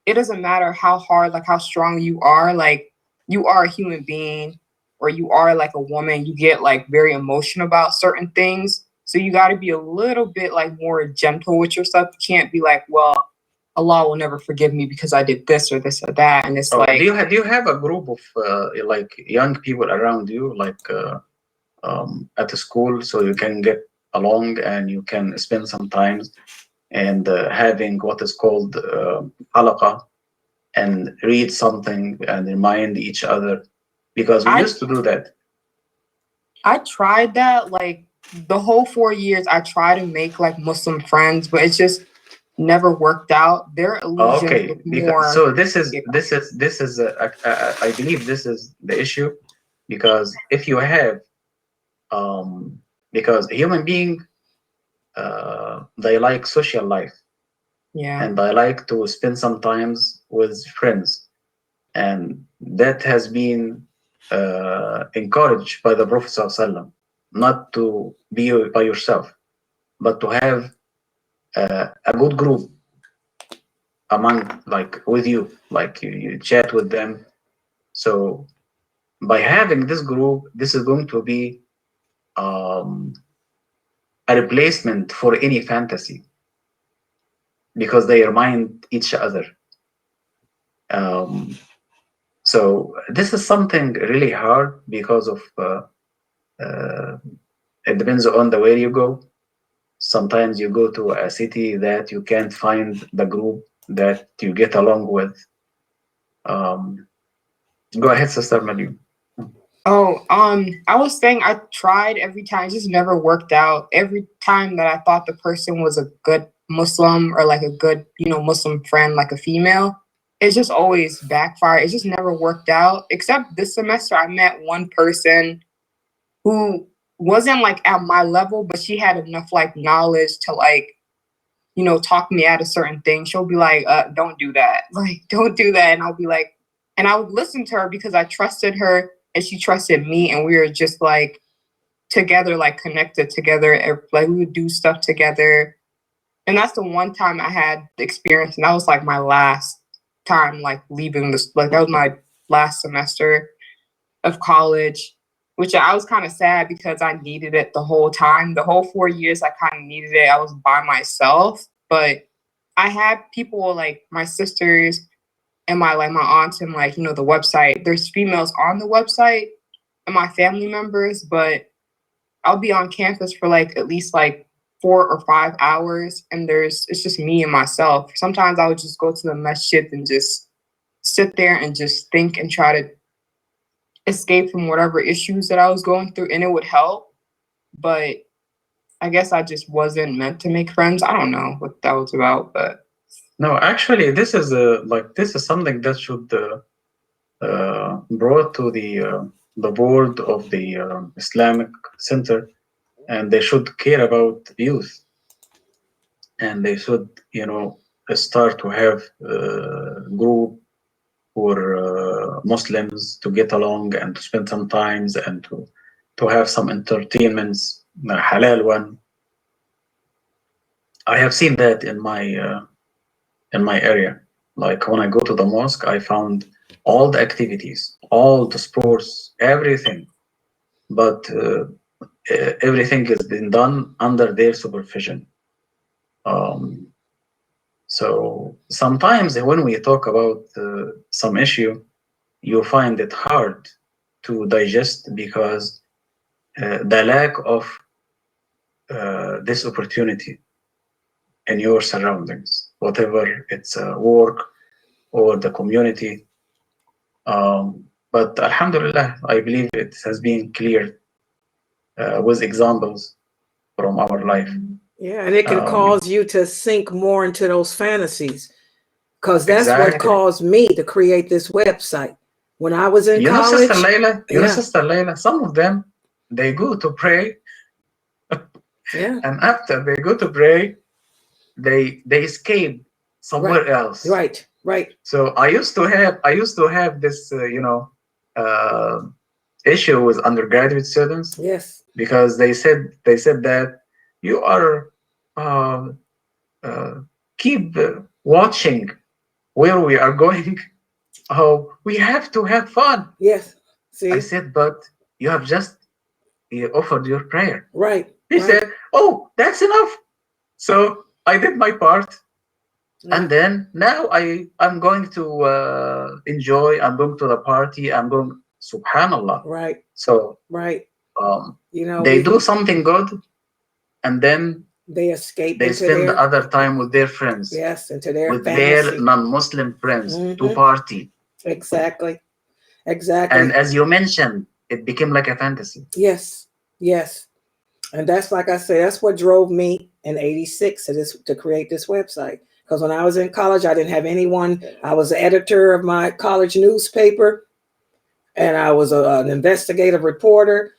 it doesn't matter how hard, like how strong you are, like you are a human being, or you are like a woman, you get like very emotional about certain things. So you got to be a little bit like more gentle with yourself. You can't be like, well, Allah will never forgive me because I did this or this or that. And it's like, do you have a group of like young people around you, like at the school, so you can get along and you can spend some time and having what is called halaqa and read something and remind each other, because we used to do that. I tried that like the whole 4 years. I tried to make like Muslim friends, but it just never worked out. Their illusions Okay, more. so this is I believe this is the issue, because if you have because human being they like social life, Yeah. and I like to spend some times with friends, and that has been encouraged by the Prophet ﷺ, not to be by yourself, but to have a good group among, like with you, like you chat with them. So by having this group, this is going to be a replacement for any fantasy, because they remind each other. So this is something really hard, because of it depends on the way you go. Sometimes you go to a city that you can't find the group that you get along with. Go ahead, Sister Manu. Oh, I was saying I tried every time, it just never worked out. Every time that I thought the person was a good Muslim or like a good, Muslim friend, like a female, it's just always backfired. It just never worked out. Except this semester, I met one person who wasn't like at my level, but she had enough like knowledge to like, talk me out of certain things. She'll be like, don't do that. Like, don't do that. And I'll be like, and I would listen to her because I trusted her and she trusted me. And we were just like together, like connected together. Like we would do stuff together. And that's the one time I had the experience. And that was like my last time, like leaving this, like that was my last semester of college, which I was kind of sad because I needed it the whole time. The whole 4 years, I kind of needed it. I was by myself, but I had people like my sisters and my aunts and like, the website. There's females on the website and my family members, but I'll be on campus for like at least like 4 or 5 hours, and it's just me and myself. Sometimes I would just go to the masjid and just sit there and just think and try to escape from whatever issues that I was going through, and it would help. But I guess I just wasn't meant to make friends. I don't know what that was about, but no, actually, this is something that should brought to the board of the Islamic Center, and they should care about youth, and they should start to have group for Muslims to get along and to spend some times and to have some entertainments, halal one. I have seen that in my area. Like when I go to the mosque, I found all the activities, all the sports, everything, but everything has been done under their supervision. So sometimes when we talk about some issue, you find it hard to digest, because the lack of this opportunity in your surroundings, whatever it's work or the community. But Alhamdulillah, I believe it has been cleared with examples from our life. Yeah, and it can cause you to sink more into those fantasies, because that's exactly what caused me to create this website. When I was in college, Sister Layla, some of them, they go to pray Yeah. And after they go to pray, they escape somewhere else. Right. Right. So I used to have this issue with undergraduate students. Yes. Because they said that you are keep watching where we are going. Oh, we have to have fun. Yes. See. I said, but you have just offered your prayer. Right. He said, oh, that's enough. So I did my part. And then now I'm going to enjoy. I'm going to the party. I'm going, subhanallah. Right. So you know, they do something good, and then they escape. They spend their, other time with their friends. Yes, into their with fantasy. their non-Muslim friends to party. Exactly. Exactly. And as you mentioned, it became like a fantasy. Yes. Yes. And that's, like I said, that's what drove me in '86 to create this website. Because when I was in college, I didn't have anyone. I was the editor of my college newspaper, and I was an investigative reporter,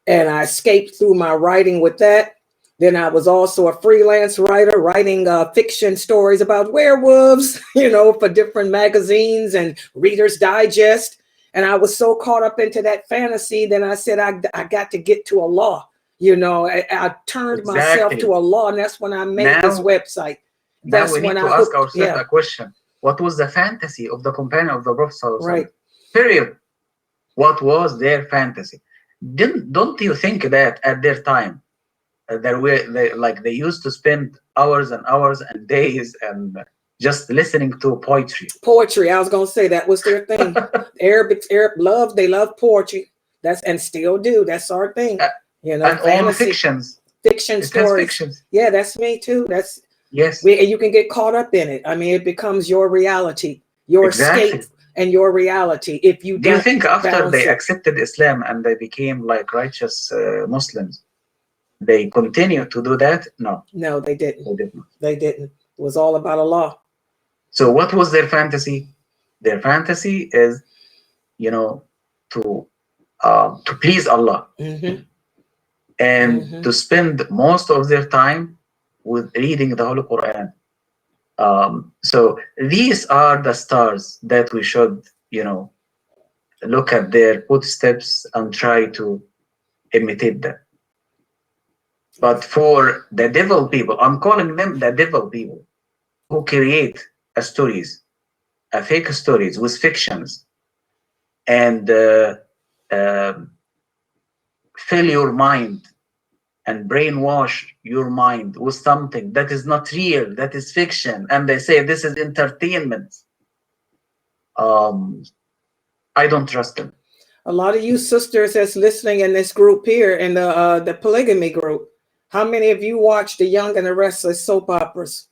and I escaped through my writing with that. Then I was also a freelance writer, writing fiction stories about werewolves, you know, for different magazines and Reader's Digest. And I was so caught up into that fantasy, then I said, I got to get to Allah. You know, I turned myself to Allah, and that's when I made this website. Now we need to ask ourselves a question. What was the fantasy of the companion of the Prophet? Right. Period. What was their fantasy? Don't you think that at their time, they used to spend hours and hours and days and just listening to poetry? Poetry, I was gonna say that was their thing. Arab love, they love poetry. And still do. That's our thing. You know, and fantasy, fiction stories. Fictions. Yeah, that's me too. That's yes. And you can get caught up in it. I mean, it becomes your reality, your escape, and your reality. If you do you think after they accepted Islam and they became like righteous Muslims, they continue to do that? No. No, they didn't. They didn't. They didn't. It was all about Allah. So what was their fantasy? Their fantasy is, you know, to please Allah. And to spend most of their time with reading the Holy Quran. So these are the stars that we should, you know, look at their footsteps and try to imitate them. But for the devil people, I'm calling them the devil people, who create stories, fake stories with fictions, and fill your mind and brainwash your mind with something that is not real, that is fiction, and they say this is entertainment. I don't trust them. A lot of you sisters that's listening in this group here, in the polygamy group, how many of you watch the Young and the Restless soap operas?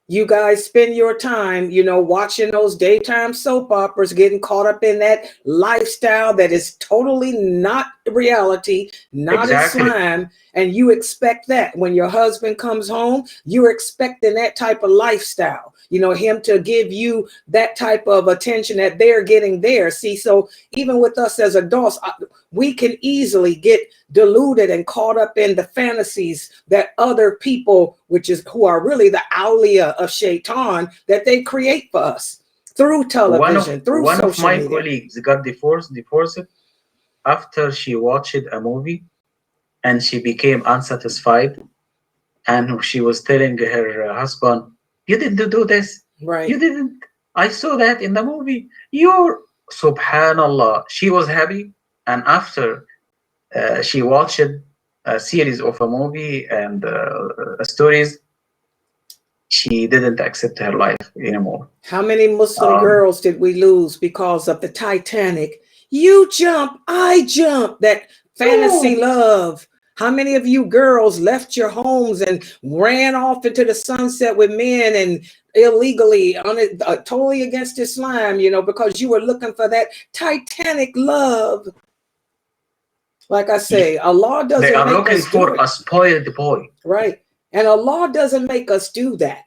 You guys spend your time, you know, watching those daytime soap operas, getting caught up in that lifestyle that is totally not reality, not Islam. And you expect that when your husband comes home, you're expecting that type of lifestyle, you know, him to give you that type of attention that they're getting there. See, so even with us as adults, we can easily get deluded and caught up in the fantasies that other people, who are really the awliya of shaitan, that they create for us through television, through social media. One of my colleagues got divorced after she watched a movie, and she became unsatisfied, and she was telling her husband, "You didn't do this, right? You didn't. I saw that in the movie. You're subhanallah." She was happy, and after she watched a series of a movie and stories, she didn't accept her life anymore. How many Muslim girls did we lose because of the Titanic? You jump, I jump, that fantasy love. How many of you girls left your homes and ran off into the sunset with men and illegally, totally against Islam, you know, because you were looking for that Titanic love? Like I say, Allah doesn't make us do it. They are looking for a spoiled boy. Right. And Allah doesn't make us do that.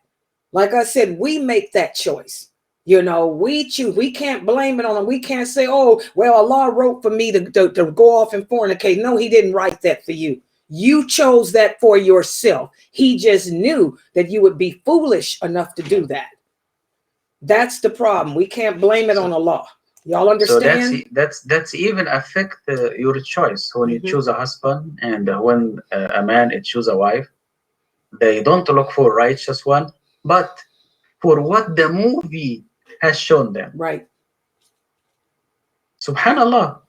Like I said, we make that choice. You know, we choose. We can't blame it on them. We can't say, oh, well, Allah wrote for me to go off and fornicate. No, he didn't write that for you. You chose that for yourself. He just knew that you would be foolish enough to do that. That's the problem. We can't blame it on Allah. Y'all understand? So that's even affect your choice when you choose a husband, and when a man choose a wife. They don't look for righteous one, but for what the movie has shown them. Right. Subhanallah.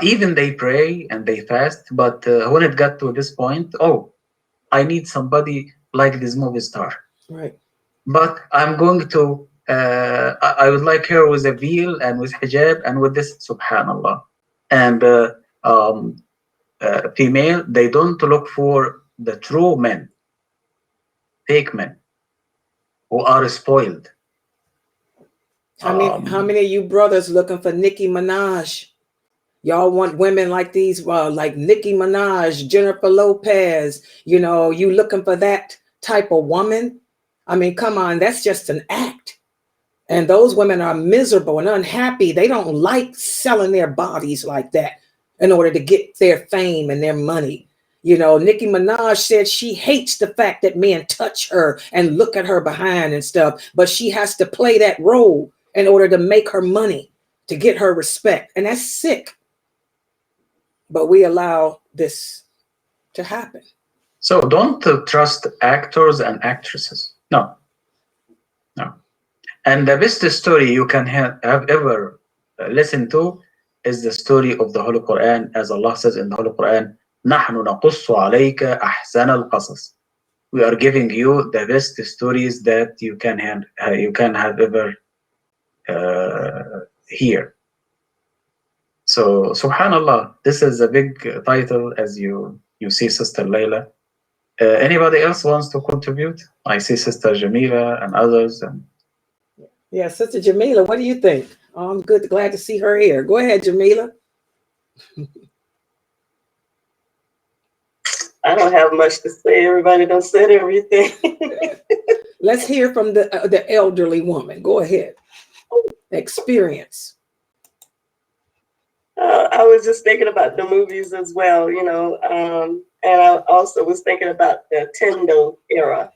Even they pray and they fast, but when it got to this point, oh, I need somebody like this movie star. Right. But I'm going to, I would like her with a veil and with hijab and with this, subhanallah. And female, they don't look for the true men, fake men, who are spoiled. How many of you brothers looking for Nicki Minaj? Y'all want women like these, like Nicki Minaj, Jennifer Lopez, you know, you looking for that type of woman? I mean, come on, that's just an act. And those women are miserable and unhappy. They don't like selling their bodies like that in order to get their fame and their money. You know, Nicki Minaj said she hates the fact that men touch her and look at her behind and stuff, but she has to play that role in order to make her money, to get her respect. And that's sick. But we allow this to happen. So don't trust actors and actresses. No. And the best story you can have ever listened to is the story of the Holy Quran, as Allah says in the Holy Quran, نحن نقص عليك أحسن القصص. We are giving you the best stories that you can have ever hear. So subhanallah, this is a big title, as you see, Sister Layla. Anybody else wants to contribute? I see Sister Jamila and others. Yeah, Sister Jamila, what do you think? Oh, I'm glad to see her here. Go ahead, Jamila. I don't have much to say. Everybody done said everything. Let's hear from the elderly woman. Go ahead. Experience. I was just thinking about the movies as well, you know, and I also was thinking about the Nintendo era.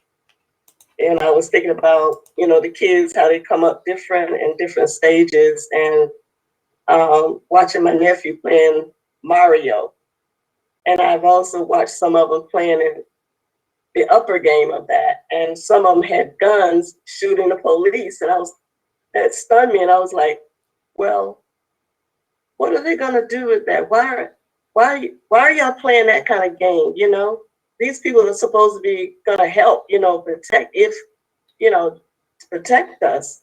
And I was thinking about, you know, the kids, how they come up different in different stages, and watching my nephew playing Mario. And I've also watched some of them playing in the upper game of that. And some of them had guns shooting the police. And that stunned me. And I was like, well, what are they going to do with that? Why are y'all playing that kind of game? You know, these people are supposed to be going to help, you know, protect us.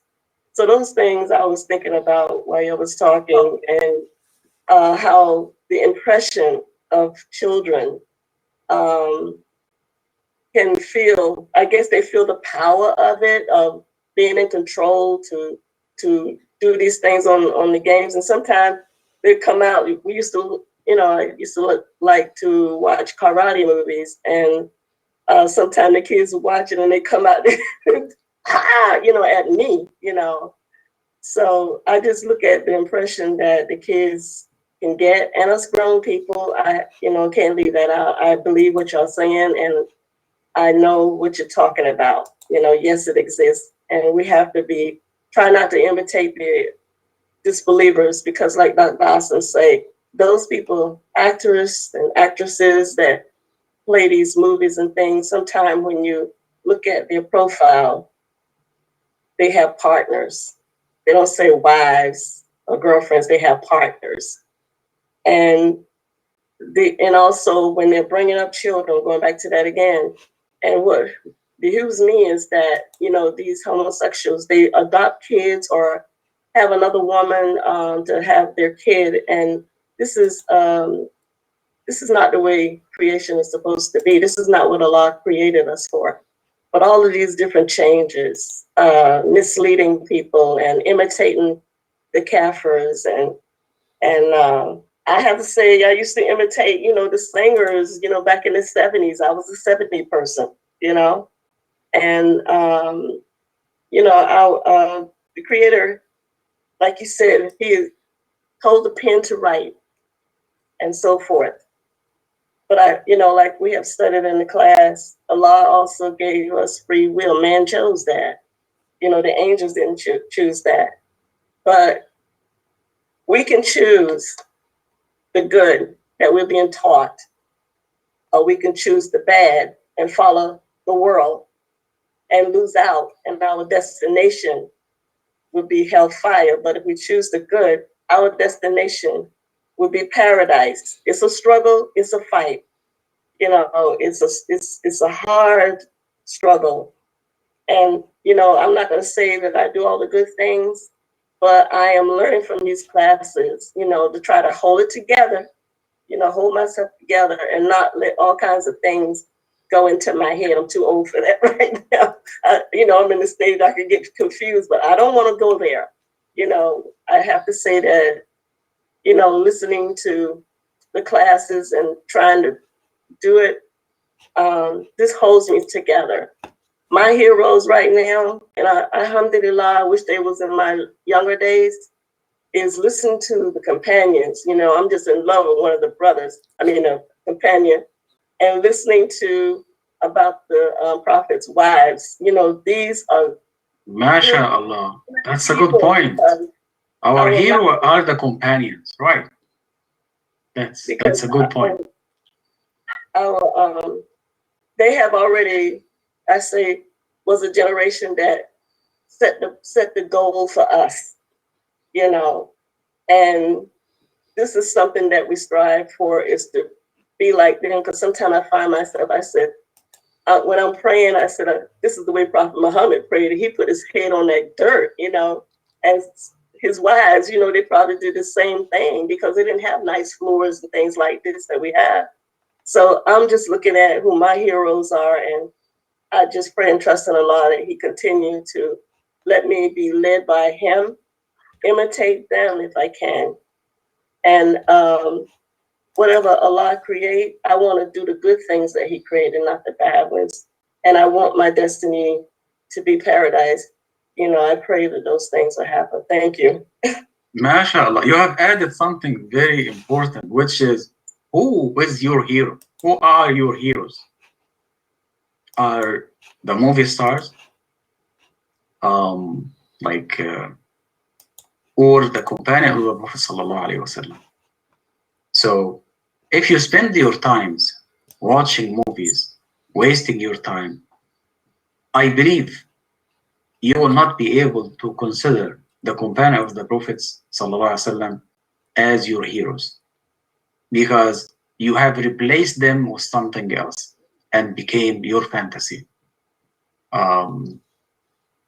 So those things I was thinking about while you was talking, and how the impression of children can feel, I guess they feel the power of it, of being in control to do these things on the games. And sometimes they come out, we used to, you know, I used to like to watch karate movies, and sometimes the kids would watch it and they come out, you know, at me, you know. So I just look at the impression that the kids can get, and us grown people, I, you know, can't leave that out. I believe what y'all saying, and I know what you're talking about. You know, yes, it exists, and we have to try not to imitate the disbelievers, because like Dr. Dawson say, those people, actors and actresses that play these movies and things, sometimes when you look at their profile, they have partners. They don't say wives or girlfriends, they have partners. And also when they're bringing up children, going back to that again, and what behooves me is that, you know, these homosexuals, they adopt kids or have another woman to have their kid, and this is not the way creation is supposed to be. This is not what Allah created us for. But all of these different changes, misleading people and imitating the Kafirs, and I have to say, I used to imitate, you know, the singers, you know, back in the 70s. I was a 70 person, you know, and you know, the Creator, like you said, He told the pen to write, and so forth. But like we have studied in the class, Allah also gave us free will. Man chose that. The angels didn't choose that. But we can choose the good that we're being taught, or we can choose the bad and follow the world and lose out, and our destination would be hellfire. But if we choose the good, our destination would be paradise. It's a struggle, it's a fight. It's a hard struggle. And, I'm not going to say that I do all the good things, but I am learning from these classes, to try to hold it together, hold myself together and not let all kinds of things go into my head. I'm too old for that right now. I'm in the stage I can get confused, but I don't want to go there. I have to say that, listening to the classes and trying to do it, this holds me together. My heroes right now, and alhamdulillah, I wish they was in my younger days, is listening to the companions. I'm just in love with one of the brothers, a companion, and listening to about the prophet's wives. These are MashaAllah. That's a good point. Our hero are the companions, right? That's a good point. They have already, I say, was a generation that set the goal for us, and this is something that we strive for, is to be like them. Because sometimes I find myself, I said, when I'm praying, I said, this is the way Prophet Muhammad prayed. He put his head on that dirt, and his wives, they probably did the same thing, because they didn't have nice floors and things like this that we have. So I'm just looking at who my heroes are, and I just pray and trust in Allah that He continue to let me be led by Him, imitate them if I can. And whatever Allah create, I want to do the good things that He created, not the bad ones. And I want my destiny to be paradise. I pray that those things will happen. Thank you. MashaAllah. You have added something very important, which is, who is your hero? Who are your heroes? Are the movie stars, or the companion of the Prophet Sallallahu Alaihi Wasallam? So if you spend your times watching movies, wasting your time, I believe you will not be able to consider the companion of the Prophets Sallallahu Alaihi Wasallam as your heroes, because you have replaced them with something else and became your fantasy. I'm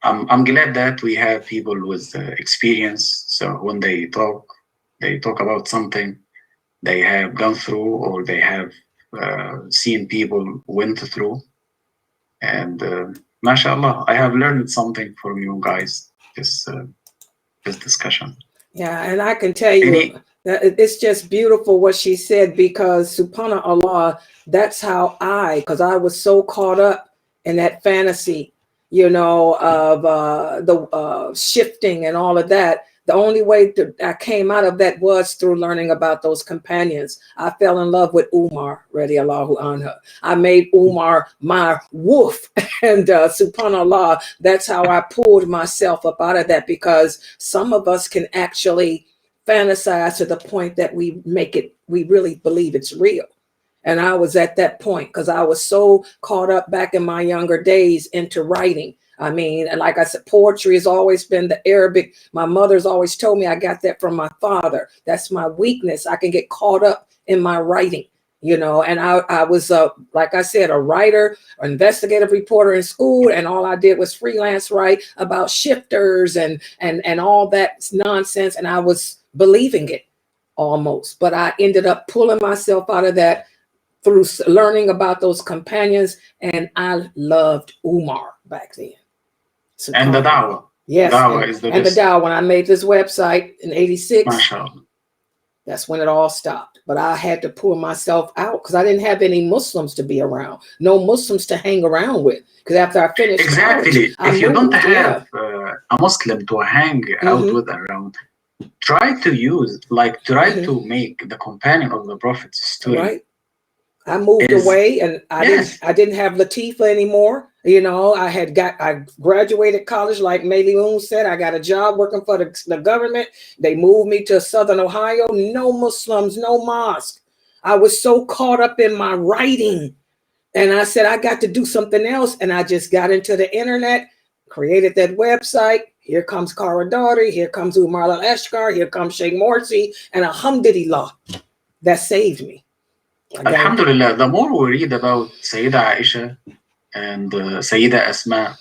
glad that we have people with experience, so when they talk about something they have gone through, or they have seen people went through. And MashaAllah, I have learned something from you guys this discussion. Yeah, and I can tell you that it's just beautiful what she said, because subhanAllah, that's how because I was so caught up in that fantasy, of the shifting and all of that. The only way I came out of that was through learning about those companions. I fell in love with Umar, radiallahu anhu. I made Umar my wolf. And subhanAllah, that's how I pulled myself up out of that, because some of us can actually fantasize to the point that we really believe it's real. And I was at that point because I was so caught up back in my younger days into writing. And like I said, poetry has always been the Arabic. My mother's always told me I got that from my father. That's my weakness. I can get caught up in my writing, and I was, like I said, a writer, an investigative reporter in school. And all I did was freelance write about shifters and all that nonsense. And I was believing it almost. But I ended up pulling myself out of that through learning about those companions. And I loved Umar back then. And the da'wah. Yes, Da'wah is the and best. the da'wah. When I made this website in '86, MashaAllah. that's when it all stopped. But I had to pull myself out because I didn't have any Muslims to be around, no Muslims to hang around with. Because after I finished Exactly. college, if you don't have a Muslim to hang out with around, try to use, to make the companion of the Prophet's story. Right. I moved away, and I didn't have Latifah anymore. You know, I graduated college, like Mayli said. I got a job working for the government. They moved me to Southern Ohio. No Muslims, no mosque. I was so caught up in my writing, and I said I got to do something else. And I just got into the internet, created that website. Here comes Kara Daugherty. Here comes Umar al-Ashkar. Here comes Sheikh Morsi, and alhamdulillah, that saved me. Alhamdulillah, the more we read about Sayyida Aisha and Sayyida Asma,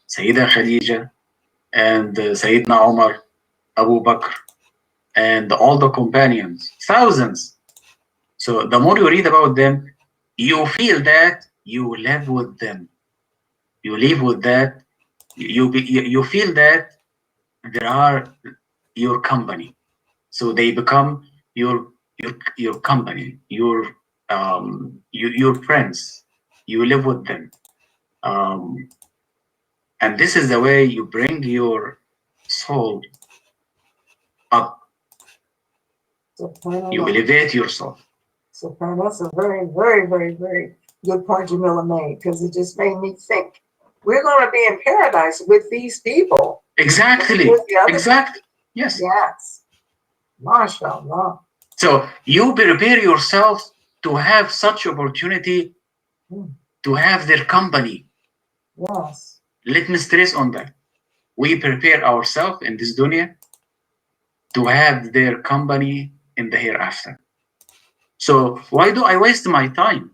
Sayyida Khadija, and Sayyidina Umar, Abu Bakr, and all the companions, thousands. So the more you read about them, you feel that you live with them. You live with that. You feel that they are your company. So they become your company, your friends. You live with them, and this is the way you bring your soul up. You elevate your soul. So that's a very, very, very, very good point Jamila made, because it just made me think we're going to be in paradise with these people. Exactly. Exactly. Yes. Yes. MashaAllah. So you prepare yourself to have such opportunity, to have their company. Yes. Let me stress on that. We prepare ourselves in this dunya to have their company in the hereafter. So why do I waste my time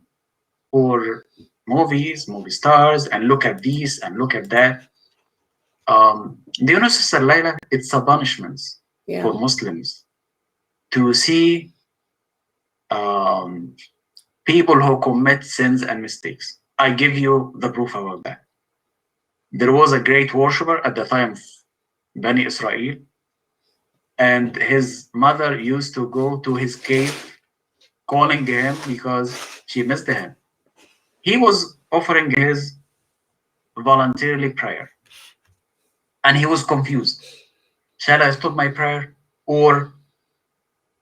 for movies, movie stars, and look at this and look at that? Do you know, Sister Laila, it's a punishment for Muslims to see people who commit sins and mistakes. I give you the proof about that. There was a great worshipper at the time of Bani Israel, and his mother used to go to his cave calling him because she missed him. He was offering his voluntarily prayer, and he was confused. Shall I stop my prayer or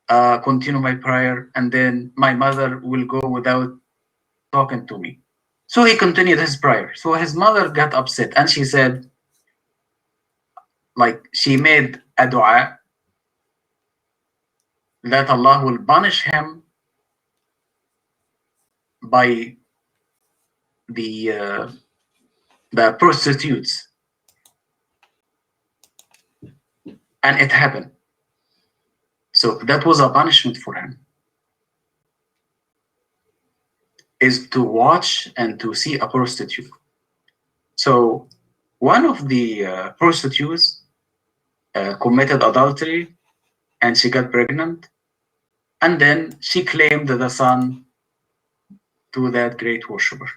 continue my prayer, and then my mother will go without talking to me? So he continued his prayer. So his mother got upset, and she said, like, she made a dua that Allah will punish him by the prostitutes. And it happened. So that was a punishment for him, is to watch and to see a prostitute. So one of the prostitutes committed adultery, and she got pregnant, and then she claimed the son to that great worshipper.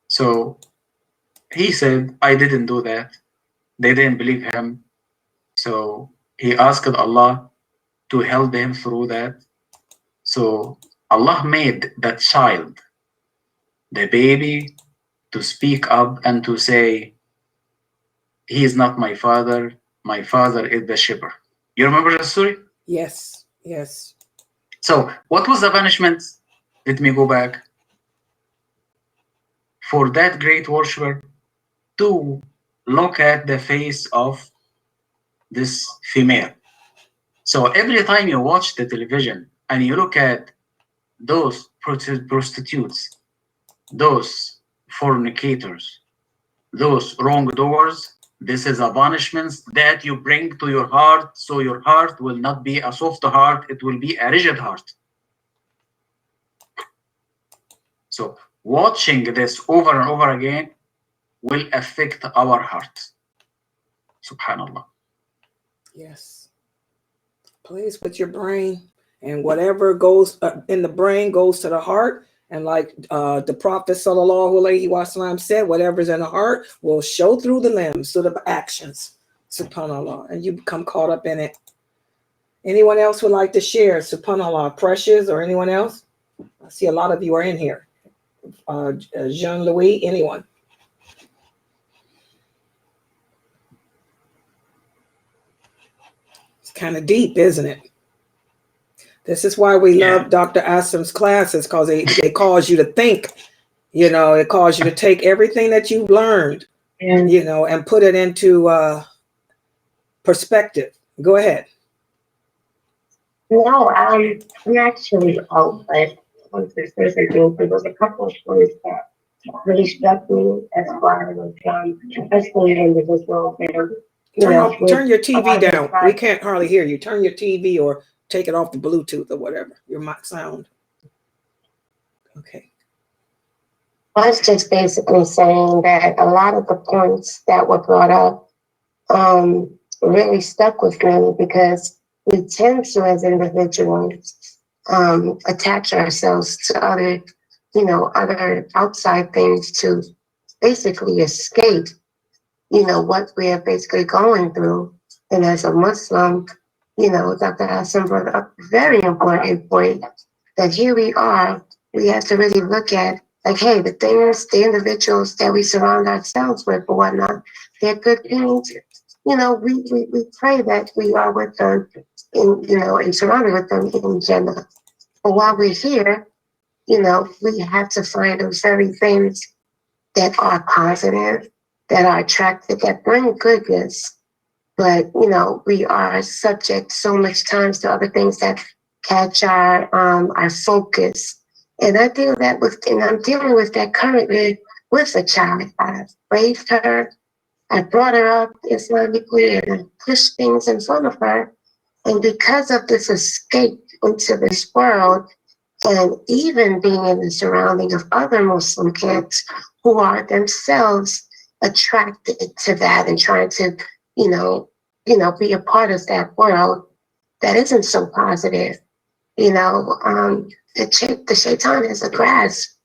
So he said, I didn't do that. They didn't believe him. So he asked Allah to help him through that. So Allah made that child, the baby, to speak up and to say, he is not my father is the shepherd. You remember the story? Yes, yes. So what was the punishment? Let me go back. For that great worshiper to look at the face of this female. So every time you watch the television and you look at those prostitutes, those fornicators, those wrongdoers, this is a punishment that you bring to your heart, so your heart will not be a soft heart, it will be a rigid heart. So watching this over and over again will affect our heart. Subhanallah. Yes. Plays with your brain, and whatever goes in the brain goes to the heart. And like the Prophet sallallahu alaihi wasallam said, whatever's in the heart will show through the limbs, through the actions. Subhanallah. And you become caught up in it. Anyone else would like to share? Subhanallah. Precious or anyone else? I see a lot of you are in here. Jean-Louis, anyone? It's kind of deep, isn't it? This is why we Yeah. love Dr. Asim's classes, because they cause you to think, you know, it cause you to take everything that you've learned, you know, and put it into perspective. Go ahead. No, we actually out, but once this person goes, there was a couple of stories that really struck me as far as especially individuals and Turn your TV down. We can't hardly hear you. Turn your TV or take it off the Bluetooth or whatever. Your mic sound. Okay. I was just basically saying that a lot of the points that were brought up really stuck with me, because we tend to, as individuals, attach ourselves to other, you know, other outside things to basically escape, you know, what we're basically going through. And as a Muslim, you know, Dr. Hassan brought up a very important point that here we are, we have to really look at, like, hey, the things, the individuals that we surround ourselves with or whatnot, they're good things. You know, we pray that we are with them, in, you know, and surrounded with them in Jannah. But while we're here, you know, we have to find those very things that are positive, that are attractive, that bring goodness. But, you know, we are subject so much times to other things that catch our focus. And I deal that with, and I'm dealing with that currently with a child. I've raised her, I brought her up Islamically, and I pushed things in front of her. And because of this escape into this world, and even being in the surrounding of other Muslim kids who are themselves attracted to that and trying to, you know, be a part of that world that isn't so positive. You know, the shaitan has a grasp,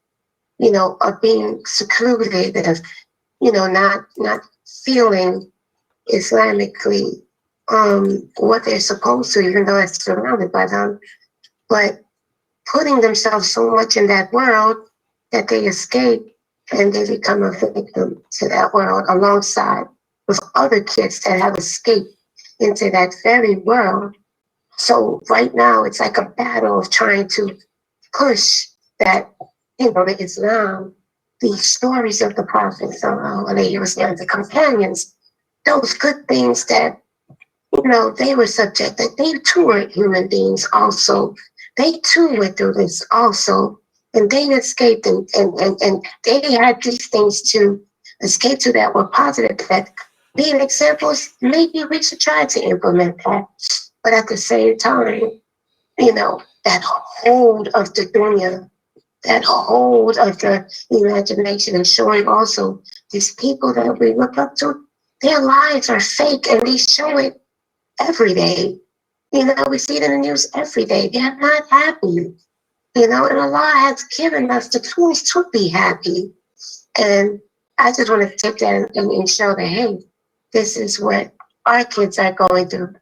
you know, of being secluded, of, you know, not feeling Islamically what they're supposed to, even though it's surrounded by them, but putting themselves so much in that world that they escape and they become a victim to that world alongside with other kids that have escaped into that very world. So right now it's like a battle of trying to push that, you know, the Islam, the stories of the Prophet, the companions, those good things that, you know, they were subjected. They too were human beings also. They too went through this also. And they escaped, and they had these things to escape to that were positive, that being examples, maybe we should try to implement that. But at the same time, you know, that hold of the dunya, that hold of the imagination, and showing also these people that we look up to, their lives are fake and they show it every day. You know, we see it in the news every day. They're not happy. You know, and Allah has given us the tools to be happy. And I just want to take that and show that, hey, this is what our kids are going through.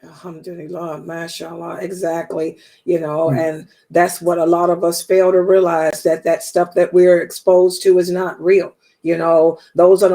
Alhamdulillah, mashallah, exactly. You know, and that's what a lot of us fail to realize, that that stuff that we're exposed to is not real. You know, those are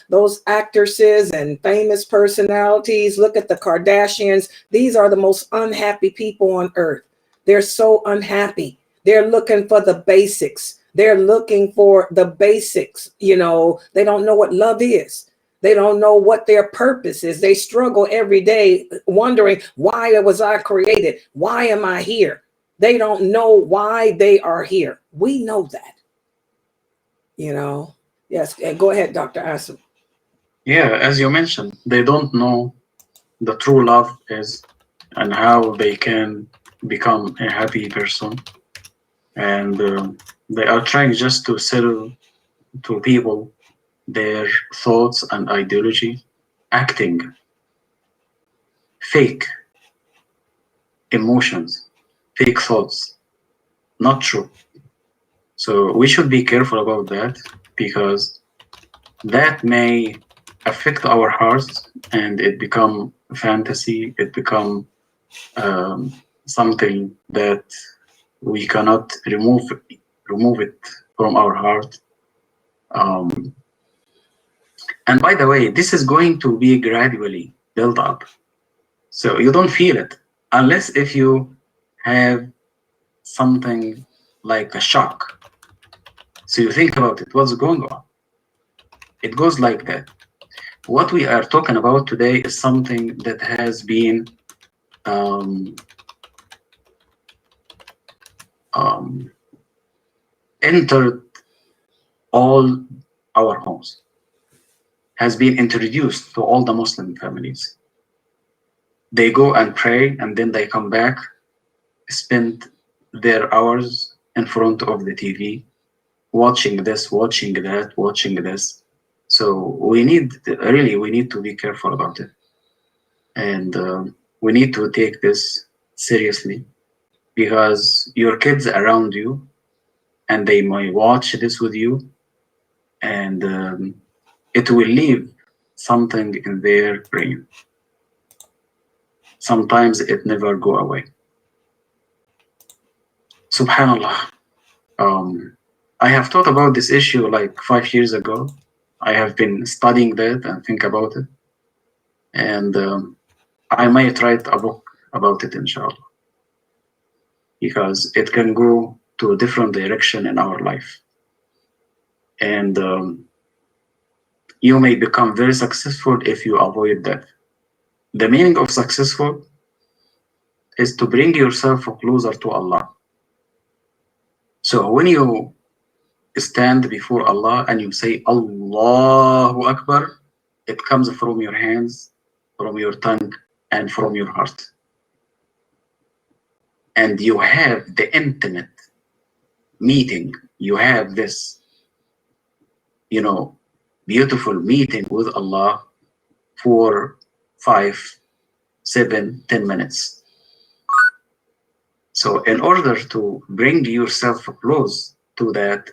those actresses and famous personalities. Look at the Kardashians. These are the most unhappy people on earth. They're so unhappy. They're looking for the basics. They're looking for the basics. You know, they don't know what love is. They don't know what their purpose is. They struggle every day wondering, why was I created? Why am I here? They don't know why they are here. We know that, you know. Yes, and go ahead, Dr. Asim. Yeah, as you mentioned, they don't know the true love is and how they can become a happy person. And they are trying just to sell to people their thoughts and ideology, acting fake emotions, fake thoughts, not true. So we should be careful about that, because that may affect our hearts and it become fantasy, it become something that we cannot remove it from our heart. And by the way, this is going to be gradually built up, so you don't feel it unless if you have something like a shock. So you think about it, what's going on? It goes like that. What we are talking about today is something that has been entered all our homes, has been introduced to all the Muslim families. They go and pray, and then they come back, spend their hours in front of the TV, watching this, watching that, watching this. So we need to be careful about it. And we need to take this seriously, because your kids around you, and they might watch this with you, and it will leave something in their brain. Sometimes it never go away. Subhanallah. I have thought about this issue like 5 years ago. I have been studying that and think about it. And I might write a book about it, inshallah, because it can go to a different direction in our life. And you may become very successful if you avoid that. The meaning of successful is to bring yourself closer to Allah. So when you stand before Allah and you say Allahu Akbar, it comes from your hands, from your tongue, and from your heart. And you have the intimate meeting. You have this, beautiful meeting with Allah for 5, 7, 10 minutes. So in order to bring yourself close to that,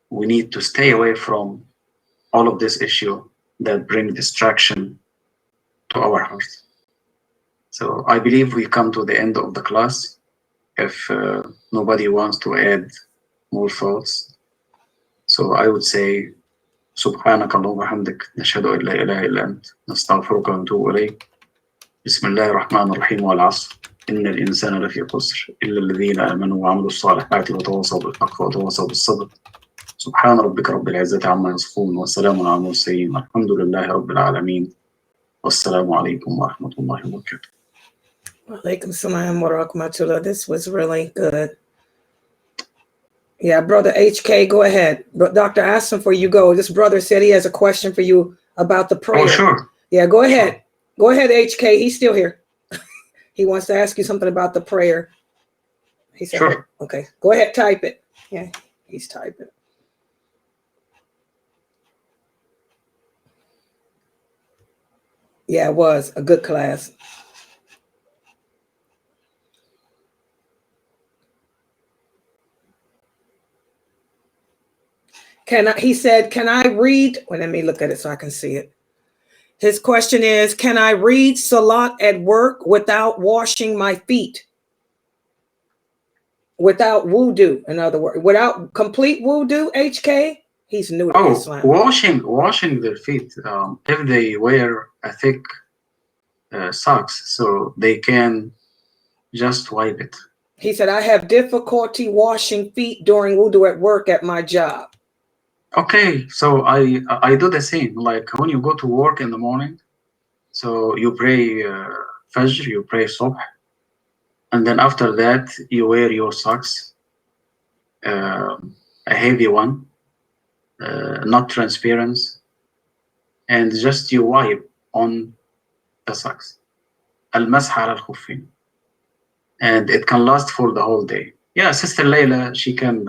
we need to stay away from all of this issue that bring distraction to our hearts. So I believe we come to the end of the class. If nobody wants to add more thoughts, so I would say سبحانك اللهم وبحمدك نشهد أن لا إله إلا أنت نستغفرك ونتوب إليك بسم الله الرحمن الرحيم والعصر إن الإنسان لفي خسر إلا الذين آمنوا وعملوا الصالحات وتواصوا بالحق وتواصوا بالصبر سبحان ربك رب العزة عما يصفون وسلام على المرسلين الحمد لله رب العالمين والسلام عليكم ورحمة الله وبركاته. Walaikum salam wa rahmatullah. This was really good. Yeah, Brother HK, go ahead. Dr. Aslam, before you go, this brother said he has a question for you about the prayer. Oh, sure. Yeah, go ahead. Sure. Go ahead, HK. He's still here. He wants to ask you something about the prayer. He said, sure. Okay, go ahead, type it. Yeah, he's typing. Yeah, it was a good class. He said, can I read? Well, let me look at it so I can see it. His question is, can I read Salat at work without washing my feet? Without wudu, in other words, without complete wudu, HK? He's new to Islam. Washing their feet, if they wear a thick socks, so they can just wipe it. He said, I have difficulty washing feet during wudu at work at my job. Okay, so I do the same. Like when you go to work in the morning, so you pray Fajr, you pray Subh, and then after that you wear your socks, a heavy one, not transparent, and just you wipe on the socks. Al-masah ala al-khuffin, and it can last for the whole day. Yeah, Sister Layla, she can